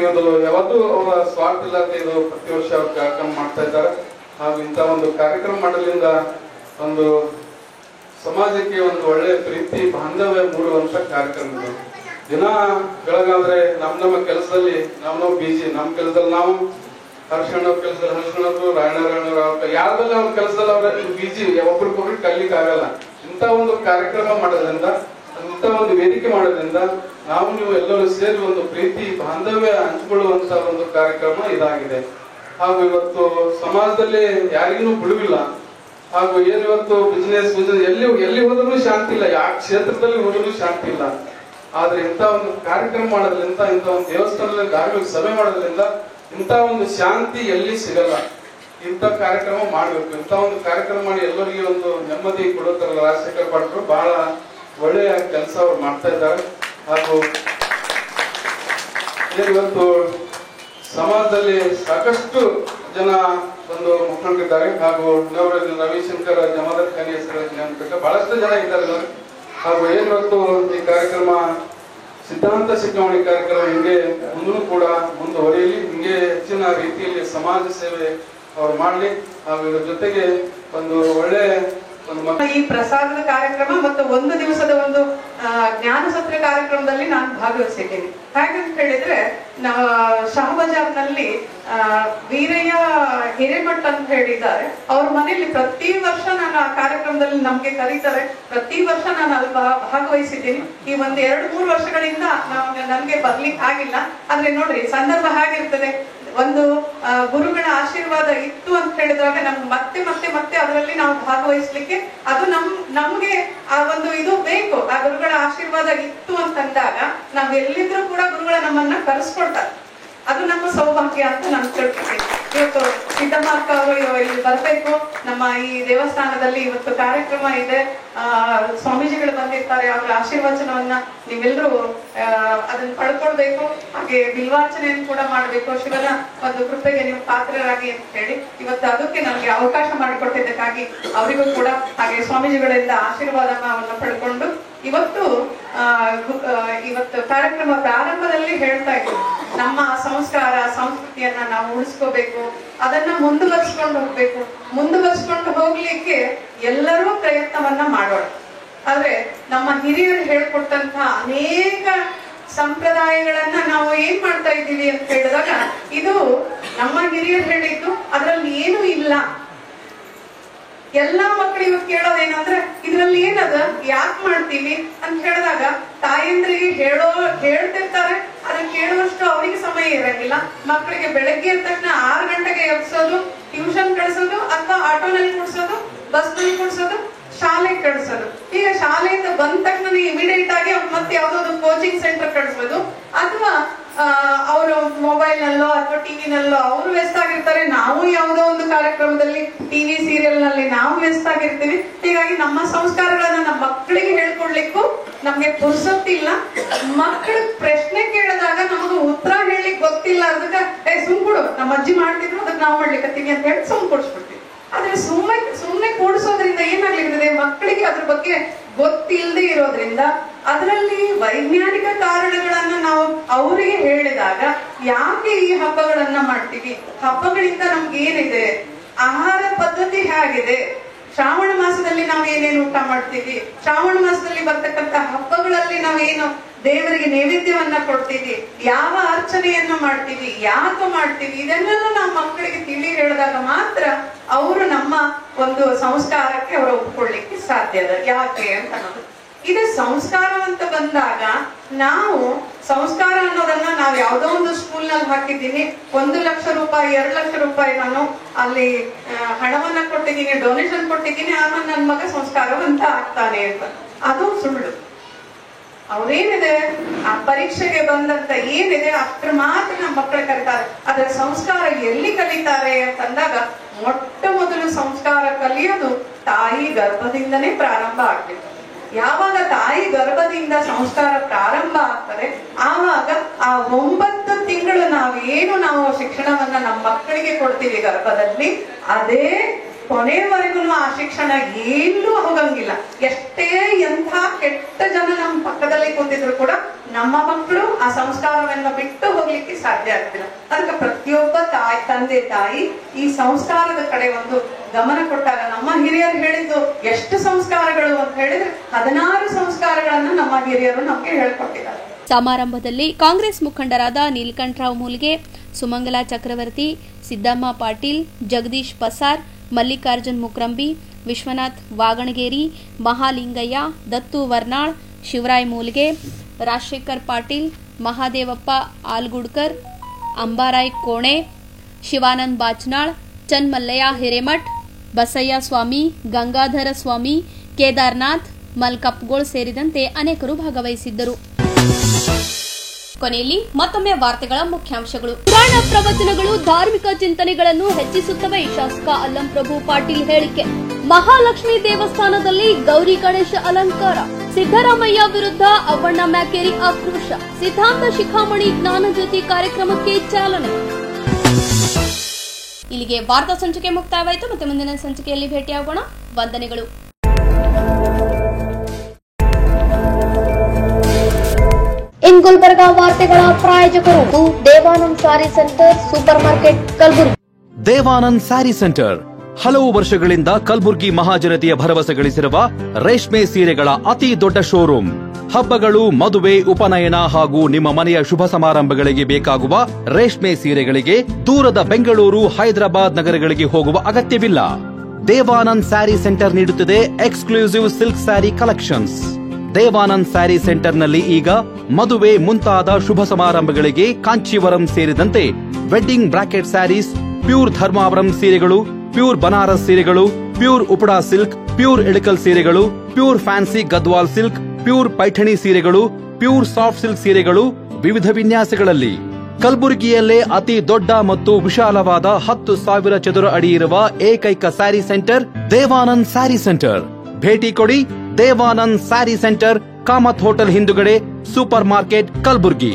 ಯಾವತ್ತೂ ಅವರ ಸ್ವಾರ್ಥ ಇಲ್ಲದೆ ಇದು ಪ್ರತಿ ವರ್ಷ ಅವ್ರು ಕಾರ್ಯಕ್ರಮ ಮಾಡ್ತಾ ಇದ್ದಾರೆ. ಹಾಗೂ ಇಂಥ ಒಂದು ಕಾರ್ಯಕ್ರಮ ಮಾಡೋದ್ರಿಂದ ಒಂದು ಸಮಾಜಕ್ಕೆ ಒಂದು ಒಳ್ಳೆ ಪ್ರೀತಿ ಬಾಂಧವ್ಯ ಮೂಡುವಂತ ಕಾರ್ಯಕ್ರಮ. ದಿನ ಬೆಳಗಾದ್ರೆ ನಮ್ಮ ಕೆಲಸದಲ್ಲಿ ನಾವು ಬಿಜಿ, ನಮ್ಮ ಕೆಲಸದಲ್ಲಿ ನಾವು ಹರ್ಷಣ್ಣವ್ರ ಕೆಲಸದಲ್ಲಿ ಹರ್ಷಣ್ಣವ್ರು, ರಾಯಣ್ಣವ್ರು ಯಾವ್ದಲ್ಲ ಅವ್ರ ಕೆಲಸದಲ್ಲಿ ಅವ್ರ ಬಿಜಿ, ಒಬ್ರಿಗೊಬ್ರಿಗೆ ಕಲಿಲಿಕ್ಕೆ ಆಗಲ್ಲ. ಇಂಥ ಒಂದು ಕಾರ್ಯಕ್ರಮ ಮಾಡೋದ್ರಿಂದ, ಇಂಥ ಒಂದು ವೇದಿಕೆ ಮಾಡೋದ್ರಿಂದ ನಾವು ನೀವು ಎಲ್ಲರೂ ಸೇರಿ ಒಂದು ಪ್ರೀತಿ ಬಾಂಧವ್ಯ ಹಂಚಿಕೊಳ್ಳುವಂತ ಒಂದು ಕಾರ್ಯಕ್ರಮ ಇದಾಗಿದೆ. ಹಾಗೂ ಇವತ್ತು ಸಮಾಜದಲ್ಲಿ ಯಾರಿಗೂ ಬಿಡುವಿಲ್ಲ. ಹಾಗೂ ಏನು ಇವತ್ತು ಬಿಸ್ನೆಸ್ ಎಲ್ಲಿ ಹೋದ್ರೂ ಶಾಂತಿ ಇಲ್ಲ, ಯಾವ ಕ್ಷೇತ್ರದಲ್ಲಿ ಹೋದ್ರೂ ಶಾಂತಿ ಇಲ್ಲ. ಆದ್ರೆ ಇಂಥ ಒಂದು ಕಾರ್ಯಕ್ರಮ ಮಾಡೋದ್ರಿಂದ, ಇಂಥ ಒಂದು ದೇವಸ್ಥಾನದಲ್ಲಿ ಧಾರ್ಮಿಕ ಸಭೆ ಮಾಡೋದ್ರಿಂದ ಇಂಥ ಒಂದು ಶಾಂತಿ ಎಲ್ಲಿ ಸಿಗಲ್ಲ. ಇಂಥ ಕಾರ್ಯಕ್ರಮ ಮಾಡ್ಬೇಕು. ಇಂಥ ಒಂದು ಕಾರ್ಯಕ್ರಮ ಮಾಡಿ ಎಲ್ಲರಿಗೆ ಒಂದು ನೆಮ್ಮದಿ ಕೊಡುತ್ತಾರಲ್ಲ ರಾಜಶೇಖರ್ ಭಟ್ರು, ಬಹಳ ಒಳ್ಳೆಯ ಕೆಲಸ ಅವ್ರು ಮಾಡ್ತಾ ಇದ್ದಾರೆ. ಹಾಗೂ ಇವತ್ತು ಸಮಾಜದಲ್ಲಿ ಸಾಕಷ್ಟು ಜನ ಒಂದು ಮುಖಂಡರಿದ್ದಾರೆ. ಹಾಗೂ ರವಿಶಂಕರ್ ಜಮಾದಾರ್ ಖಾನಿ ಹೆಸರು ಬಹಳಷ್ಟು ಜನ ಇದ್ದಾರೆ. ಹಾಗೂ ಇವತ್ತು ಈ ಕಾರ್ಯಕ್ರಮ ಸಿದ್ಧಾಂತ ಶಿಖಾಮಣಿ ಕಾರ್ಯಕ್ರಮ ಹಿಂಗೆ ಮುಂದೂ ಕೂಡ ಮುಂದುವರಿಯಲಿ, ಹಿಂಗೆ ಹೆಚ್ಚಿನ ರೀತಿಯಲ್ಲಿ ಸಮಾಜ ಸೇವೆ ಅವ್ರು ಮಾಡ್ಲಿ. ಹಾಗೂ ಇದ್ರ ಜೊತೆಗೆ ಒಂದು ಒಳ್ಳೆ ಈ ಪ್ರಸಾದದ ಕಾರ್ಯಕ್ರಮ ಮತ್ತು ಒಂದು ದಿವಸದ ಒಂದು ಜ್ಞಾನ ಸತ್ರ ಕಾರ್ಯಕ್ರಮದಲ್ಲಿ ನಾನು ಭಾಗವಹಿಸಿದ್ದೀನಿ. ಹಾಗಂತ ಹೇಳಿದ್ರೆ ಶಹಬಜಾರ್ನಲ್ಲಿ ವೀರಯ್ಯ ಹಿರೇಮಠ್ ಅಂತ ಹೇಳಿದ್ದಾರೆ. ಅವ್ರ ಮನೆಯಲ್ಲಿ ಪ್ರತಿ ವರ್ಷ ನಾನು ಆ ಕಾರ್ಯಕ್ರಮದಲ್ಲಿ ನಮ್ಗೆ ಕರೀತಾರೆ. ಪ್ರತಿ ವರ್ಷ ನಾನು ಅಲ್ಲಿ ಭಾಗವಹಿಸಿದ್ದೀನಿ. ಈ ಒಂದು 2-3 ವರ್ಷಗಳಿಂದ ನನ್ಗೆ ಬರ್ಲಿಕ್ಕೆ ಆಗಿಲ್ಲ. ಆದ್ರೆ ನೋಡ್ರಿ, ಸಂದರ್ಭ ಹಾಗಿರ್ತದೆ. ಒಂದು ಗುರುಗಳ ಆಶೀರ್ವಾದ ಇತ್ತು ಅಂತ ಹೇಳಿದಾಗ ನಮ್ಗೆ ಮತ್ತೆ ಮತ್ತೆ ಮತ್ತೆ ಅದರಲ್ಲಿ ನಾವು ಭಾಗವಹಿಸ್ಲಿಕ್ಕೆ ಅದು ನಮ್ಗೆ ಆ ಒಂದು ಇದು ಬೇಕು. ಆ ಗುರುಗಳ ಆಶೀರ್ವಾದ ಇತ್ತು ಅಂತಂದಾಗ ನಾವ್ ಎಲ್ಲಿದ್ರು ಕೂಡ ಗುರುಗಳ ನಮ್ಮನ್ನ ಕರೆಸ್ಕೊಳ್ತಾರೆ. ಅದು ನಮ್ಮ ಸೌಭಾಗ್ಯ ಅಂತ ನಾನು ತಿಳ್ಕೊತೀನಿ. ಇವತ್ತು ಸಿದ್ದಮಾರ್ಕ ಅವರು ಇಲ್ಲಿ ಬರ್ಬೇಕು. ನಮ್ಮ ಈ ದೇವಸ್ಥಾನದಲ್ಲಿ ಇವತ್ತು ಕಾರ್ಯಕ್ರಮ ಇದೆ. ಸ್ವಾಮೀಜಿಗಳು ಬಂದಿರ್ತಾರೆ. ಅವರ ಆಶೀರ್ವಚನವನ್ನ ನೀವೆಲ್ಲರೂ ಅದನ್ನ ಪಡ್ಕೊಳ್ಬೇಕು. ಹಾಗೆ ಬಿಲ್ವಾರ್ಚನೆಯನ್ನು ಕೂಡ ಮಾಡ್ಬೇಕು. ಶಿವನ ಒಂದು ಕೃಪೆಗೆ ನೀವು ಪಾತ್ರರಾಗಿ ಅಂತ ಹೇಳಿ ಇವತ್ತು ಅದಕ್ಕೆ ನಮ್ಗೆ ಅವಕಾಶ ಮಾಡಿಕೊಟ್ಟಿದ್ದಕ್ಕಾಗಿ ಅವರಿಗೂ ಕೂಡ ಹಾಗೆ ಸ್ವಾಮೀಜಿಗಳಿಂದ ಆಶೀರ್ವಾದವನ್ನ ಪಡ್ಕೊಂಡು ಇವತ್ತು ಕಾರ್ಯಕ್ರಮ ಪ್ರಾರಂಭದಲ್ಲಿ ಹೇಳ್ತಾ ಇದ್ದೀವಿ, ನಮ್ಮ ಸಂಸ್ಕಾರ ಸಂಸ್ಕೃತಿಯನ್ನ ನಾವು ಉಳಿಸ್ಕೋಬೇಕು, ಅದನ್ನ ಮುಂದುವರಿಸ್ಕೊಂಡು ಹೋಗ್ಬೇಕು. ಮುಂದುವರಿಸ್ಕೊಂಡು ಹೋಗ್ಲಿಕ್ಕೆ ಎಲ್ಲರೂ ಪ್ರಯತ್ನವನ್ನ ಮಾಡೋಣ. ಆದ್ರೆ ನಮ್ಮ ಹಿರಿಯರು ಹೇಳ್ಕೊಟ್ಟಂತ ಅನೇಕ ಸಂಪ್ರದಾಯಗಳನ್ನ ನಾವು ಏನ್ ಮಾಡ್ತಾ ಇದ್ದೀವಿ ಅಂತ ಹೇಳಿದಾಗ ಇದು ನಮ್ಮ ಹಿರಿಯರು ಹೇಳಿದ್ದು ಅದ್ರಲ್ಲಿ ಏನು ಇಲ್ಲ. ಎಲ್ಲಾ ಮಕ್ಕಳು ಇವತ್ತು ಕೇಳೋದೇನಂದ್ರೆ ಇದ್ರಲ್ಲಿ ಏನದ ಯಾಕೆ ಮಾಡ್ತೀವಿ ಅಂತ ಹೇಳಿದಾಗ ತಾಯಂದ್ರಿಗೆ ಹೇಳ್ತಿರ್ತಾರೆ, ಅದನ್ನ ಕೇಳುವಷ್ಟು ಅವರಿಗೆ ಸಮಯ ಇರಂಗಿಲ್ಲ. ಮಕ್ಕಳಿಗೆ ಬೆಳಗ್ಗೆ ಎದ್ದ ತಕ್ಷಣ 6 ಗಂಟೆಗೆ ಎಬ್ಸೋದು, ಟ್ಯೂಷನ್ ಕಳ್ಸೋದು, ಅಥವಾ ಆಟೋನಲ್ಲಿ ಕೂಡ್ಸೋದು, ಬಸ್ನಲ್ಲಿ ಕೂಡ್ಸೋದು, ಶಾಲೆಗೆ ಕಳ್ಸೋದು. ಈಗ ಶಾಲೆಯಿಂದ ಬಂದ ತಕ್ಷಣ ಇಮಿಡಿಯೇಟ್ ಆಗಿ ಮತ್ತೆ ಯಾವ್ದಾದ್ರು ಕೋಚಿಂಗ್ ಸೆಂಟರ್ ಕಳಿಸೋದು, ಅಥವಾ ಅವರು ಮೊಬೈಲ್ ನಲ್ಲೋ ಅಥವಾ ಟಿವಿನಲ್ಲೋ ಅವರು ವ್ಯಸ್ತ ಆಗಿರ್ತಾರೆ. ನಾವು ಯಾವುದೋ ಒಂದು ಕಾರ್ಯಕ್ರಮದಲ್ಲಿ ಟಿವಿ ಸೀರಿಯಲ್ ನಲ್ಲಿ ನಾವು ವ್ಯಸ್ತ ಆಗಿರ್ತೀವಿ. ಹೀಗಾಗಿ ನಮ್ಮ ಸಂಸ್ಕಾರಗಳನ್ನ ನಮ್ಮ ಮಕ್ಕಳಿಗೆ ಹೇಳ್ಕೊಡ್ಲಿಕ್ಕೂ ನಮ್ಗೆ ಪುರ್ಸೊತ್ತಿಲ್ಲ. ಮಕ್ಕಳ ಪ್ರಶ್ನೆ ಕೇಳಿದಾಗ ನಮಗೂ ಉತ್ತರ ಹೇಳಲಿಕ್ಕೆ ಗೊತ್ತಿಲ್ಲ. ಅದಕ್ಕೆ ಸುಮ್ಕೊಡು, ನಮ್ಮ ಅಜ್ಜಿ ಮಾಡ್ತಿದ್ರು ಅದಕ್ಕೆ ನಾವು ಮಾಡ್ಲಿಕ್ಕತ್ತೀವಿ ಅಂತ ಹೇಳಿ ಸುಮ್ ಕೊಡ್ಸ್ಬಿಡ್ತೀವಿ. ಆದ್ರೆ ಸುಮ್ನೆ ಕೂಡಿಸೋದ್ರಿಂದ ಏನಾಗ್ಲಿರ್ತದೆ, ಮಕ್ಕಳಿಗೆ ಅದ್ರ ಬಗ್ಗೆ ಗೊತ್ತಿಲ್ಲದೆ ಇರೋದ್ರಿಂದ ಅದರಲ್ಲಿ ವೈಜ್ಞಾನಿಕ ಕಾರಣಗಳನ್ನ ನಾವು ಅವರಿಗೆ ಹೇಳಿದಾಗ ಯಾಕೆ ಈ ಹಬ್ಬಗಳನ್ನ ಮಾಡ್ತೀವಿ, ಹಬ್ಬಗಳಿಂದ ನಮ್ಗೆ ಏನಿದೆ, ಆಹಾರ ಪದ್ಧತಿ ಹೇಗಿದೆ, ಶ್ರಾವಣ ಮಾಸದಲ್ಲಿ ನಾವು ಏನೇನು ಊಟ ಮಾಡ್ತೀವಿ, ಶ್ರಾವಣ ಮಾಸದಲ್ಲಿ ಬರ್ತಕ್ಕಂಥ ಹಬ್ಬಗಳಲ್ಲಿ ನಾವೇನು ದೇವರಿಗೆ ನೈವೇದ್ಯವನ್ನ ಕೊಡ್ತೀವಿ, ಯಾವ ಅರ್ಚನೆಯನ್ನ ಮಾಡ್ತೀವಿ, ಯಾಕೆ ಮಾಡ್ತೀವಿ, ಇದನ್ನೆಲ್ಲ ನಾವು ಮಕ್ಕಳಿಗೆ ತಿಳಿ ಹೇಳಿದಾಗ ಮಾತ್ರ ಅವರು ನಮ್ಮ ಒಂದು ಸಂಸ್ಕಾರಕ್ಕೆ ಅವರು ಒಪ್ಕೊಳ್ಳಿಕ್ಕೆ ಸಾಧ್ಯ ಅದ. ಯಾಕೆ ಅಂತ ಅನ್ನೋದು ಇದು ಸಂಸ್ಕಾರ ಅಂತ ಬಂದಾಗ, ನಾವು ಸಂಸ್ಕಾರ ಅನ್ನೋದನ್ನ ನಾವು ಯಾವ್ದೋ ಒಂದು ಸ್ಕೂಲ್ ನಲ್ಲಿ ಹಾಕಿದ್ದೀನಿ, 1 ಲಕ್ಷ ರೂಪಾಯಿ 2 ಲಕ್ಷ ರೂಪಾಯಿ ನಾನು ಅಲ್ಲಿ ಹಣವನ್ನ ಕೊಟ್ಟಿದ್ದೀನಿ, ಡೊನೇಷನ್ ಕೊಟ್ಟಿದ್ದೀನಿ, ಆಮೇಲೆ ನನ್ನ ಮಗ ಸಂಸ್ಕಾರವಂತ ಆಗ್ತಾನೆ ಅಂತ. ಅದು ಸುಳ್ಳು. ಅವ್ರೇನಿದೆ ಆ ಪರೀಕ್ಷೆಗೆ ಬಂದಂತ ಏನಿದೆ ಅಷ್ಟ್ರ ಮಾತ್ರ ನಮ್ಮ ಮಕ್ಕಳು ಕಲಿತಾರೆ. ಅದ್ರ ಸಂಸ್ಕಾರ ಎಲ್ಲಿ ಕಲಿತಾರೆ ಅಂತಂದಾಗ ಮೊಟ್ಟ ಮೊದಲು ಸಂಸ್ಕಾರ ಕಲಿಯೋದು ತಾಯಿ ಗರ್ಭದಿಂದನೇ ಪ್ರಾರಂಭ ಆಗ್ಬೇಕು. ಯಾವಾಗ ತಾಯಿ ಗರ್ಭದಿಂದ ಸಂಸ್ಕಾರ ಪ್ರಾರಂಭ ಆಗ್ತದೆ, ಆವಾಗ ಆ 9 ತಿಂಗಳು ನಾವು ಶಿಕ್ಷಣವನ್ನ ನಮ್ಮ ಮಕ್ಕಳಿಗೆ ಕೊಡ್ತೀವಿ ಗರ್ಭದಲ್ಲಿ, ಅದೇ ಕೊನೆವರೆಗೂ ಆ ಶಿಕ್ಷಣ ಎಲ್ಲೂ ಹೋಗಂಗಿಲ್ಲ. ಎಷ್ಟೇ ಎಂಥ ಕೆಟ್ಟ ಜನ ನಮ್ಮ ಪಕ್ಕದಲ್ಲಿ ಕೂತಿದ್ರು ಕೂಡ ನಮ್ಮ ಮಕ್ಕಳು ಆ ಸಂಸ್ಕಾರವನ್ನು ಬಿಟ್ಟು ಹೋಗ್ಲಿಕ್ಕೆ ಸಾಧ್ಯ ಆಗ್ತಿಲ್ಲ. ಅದಕ್ಕೆ ಪ್ರತಿಯೊಬ್ಬ ತಂದೆ ತಾಯಿ ಈ ಸಂಸ್ಕಾರದ ಕಡೆ ಒಂದು ಗಮನ ಕೊಟ್ಟಾಗ, ನಮ್ಮ ಹಿರಿಯರು ಹೇಳಿದ್ದು ಎಷ್ಟು ಸಂಸ್ಕಾರಗಳು ಅಂತ ಹೇಳಿದ್ರೆ 16 ಸಂಸ್ಕಾರಗಳನ್ನ ನಮ್ಮ ಹಿರಿಯರು ನಮ್ಗೆ ಹೇಳ್ಕೊಟ್ಟಿದ್ದಾರೆ. ಸಮಾರಂಭದಲ್ಲಿ ಕಾಂಗ್ರೆಸ್ ಮುಖಂಡರಾದ ನೀಲಕಂಠರಾವ್ ಮೂಲ್ಗೆ, ಸುಮಂಗಲಾ ಚಕ್ರವರ್ತಿ, ಸಿದ್ದಮ್ಮ ಪಾಟೀಲ್, ಜಗದೀಶ್ ಪಸಾರ್, ಮಲ್ಲಿಕಾರ್ಜುನ್ ಮುಕ್ರಂಬಿ, ವಿಶ್ವನಾಥ್ ವಾಗಣಗೇರಿ, ಮಹಾಲಿಂಗಯ್ಯ, ದತ್ತು ವರ್ನಾಳ್, ಶಿವರಾಯ್ ಮೂಲ್ಗೆ, ರಾಜಶೇಖರ್ ಪಾಟೀಲ್, ಮಹಾದೇವಪ್ಪ ಆಲ್ಗುಡ್ಕರ್, ಅಂಬಾರಾಯ್ ಕೋಣೆ, ಶಿವಾನಂದ್ ಬಾಚನಾಳ್, ಚನ್ಮಲ್ಲಯ್ಯ ಹಿರೇಮಠ್, ಬಸಯ್ಯ ಸ್ವಾಮಿ, ಗಂಗಾಧರ ಸ್ವಾಮಿ, ಕೇದಾರ್ನಾಥ್, ಮಲ್ಕಪ್ಗೋಳ್ ಸೇರಿದಂತೆ ಅನೇಕರು ಭಾಗವಹಿಸಿದ್ದರು. ಕೊನೆಯಲ್ಲಿ ಮತ್ತೊಮ್ಮೆ ವಾರ್ತೆಗಳ ಮುಖ್ಯಾಂಶಗಳು. ಪುರಾಣ ಪ್ರವಚನಗಳು ಧಾರ್ಮಿಕ ಚಿಂತನೆಗಳನ್ನು ಹೆಚ್ಚಿಸುತ್ತವೆ, ಶಾಸಕ ಅಲ್ಲಂಪ್ರಭು ಪಾಟೀಲ್ ಹೇಳಿಕೆ. ಮಹಾಲಕ್ಷ್ಮಿ ದೇವಸ್ಥಾನದಲ್ಲಿ ಗೌರಿ ಗಣೇಶ ಅಲಂಕಾರ. ಸಿದ್ದರಾಮಯ್ಯ ವಿರುದ್ಧ ಅವ್ವಣ್ಣ ಮ್ಯಾಕೇರಿ ಆಕ್ರೋಶ. ಸಿದ್ಧಾಂತ ಶಿಖಾಮಣಿ ಜ್ಞಾನಜ್ಯೋತಿ ಕಾರ್ಯಕ್ರಮಕ್ಕೆ ಚಾಲನೆ. ಇಲ್ಲಿಗೆ ವಾರ್ತಾ ಸಂಚಿಕೆ ಮುಕ್ತಾಯವಾಯಿತು. ಮತ್ತೆ ಮುಂದಿನ ಸಂಚಿಕೆಯಲ್ಲಿ ಭೇಟಿಯಾಗೋಣ. ವಂದನೆಗಳು. ಇನ್ ಗುಲ್ಬರ್ಗ ವಾರ್ತೆಗಳ ಪ್ರಾಯೋಜಕರು Devanand sari centre supermarket Kalaburagi. Devanand sari centre ಹಲವು ವರ್ಷಗಳಿಂದ ಕಲಬುರ್ಗಿ ಮಹಾಜನತೆಯ ಭರವಸೆ ಗಳಿಸಿರುವ ರೇಷ್ಮೆ ಸೀರೆಗಳ ಅತಿ ದೊಡ್ಡ ಶೋರೂಮ್. ಹಬ್ಬಗಳು, ಮದುವೆ, ಉಪನಯನ ಹಾಗೂ ನಿಮ್ಮ ಮನೆಯ ಶುಭ ಸಮಾರಂಭಗಳಿಗೆ ಬೇಕಾಗುವ ರೇಷ್ಮೆ ಸೀರೆಗಳಿಗೆ ದೂರದ ಬೆಂಗಳೂರು, ಹೈದರಾಬಾದ್ ನಗರಗಳಿಗೆ ಹೋಗುವ ಅಗತ್ಯವಿಲ್ಲ. ದೇವಾನಂದ್ ಸ್ಯಾರಿ ಸೆಂಟರ್ ನೀಡುತ್ತಿದೆ exclusive silk sari collections. Devanand sari ಸೆಂಟರ್ನಲ್ಲಿ ಈಗ ಮದುವೆ ಮುಂತಾದ ಶುಭ ಸಮಾರಂಭಗಳಿಗೆ ಕಾಂಚೀವರಂ ಸೇರಿದಂತೆ wedding brocade saris, pure Dharmavaram ಸೀರೆಗಳು, ಪ್ಯೂರ್ ಬನಾರಸ್ ಸೀರೆಗಳು, pure Uppada silk, pure Ilkal ಸೀರೆಗಳು, pure fancy Gadwal silk, pure Paithani ಸೀರೆಗಳು, ಪ್ಯೂರ್ ಸಾಫ್ಟ್ ಸಿಲ್ಕ್ ಸೀರೆಗಳು ವಿವಿಧ ವಿನ್ಯಾಸಗಳಲ್ಲಿ. ಕಲಬುರಗಿಯಲ್ಲೇ ಅತಿ ದೊಡ್ಡ ಮತ್ತು ವಿಶಾಲವಾದ 10,000 ಚದುರ ಅಡಿ ಇರುವ ಏಕೈಕ ಸ್ಯಾರಿ ಸೆಂಟರ್ ದೇವಾನಂದ್ ಸ್ಯಾರಿ ಸೆಂಟರ್. ಭೇಟಿ ಕೊಡಿ. ದೇವಾನಂದ್ ಸ್ಯಾರಿ ಸೆಂಟರ್, ಕಾಮತ್ ಹೋಟೆಲ್ ಹಿಂದುಗಡೆ, ಸೂಪರ್ ಮಾರ್ಕೆಟ್, ಕಲಬುರಗಿ.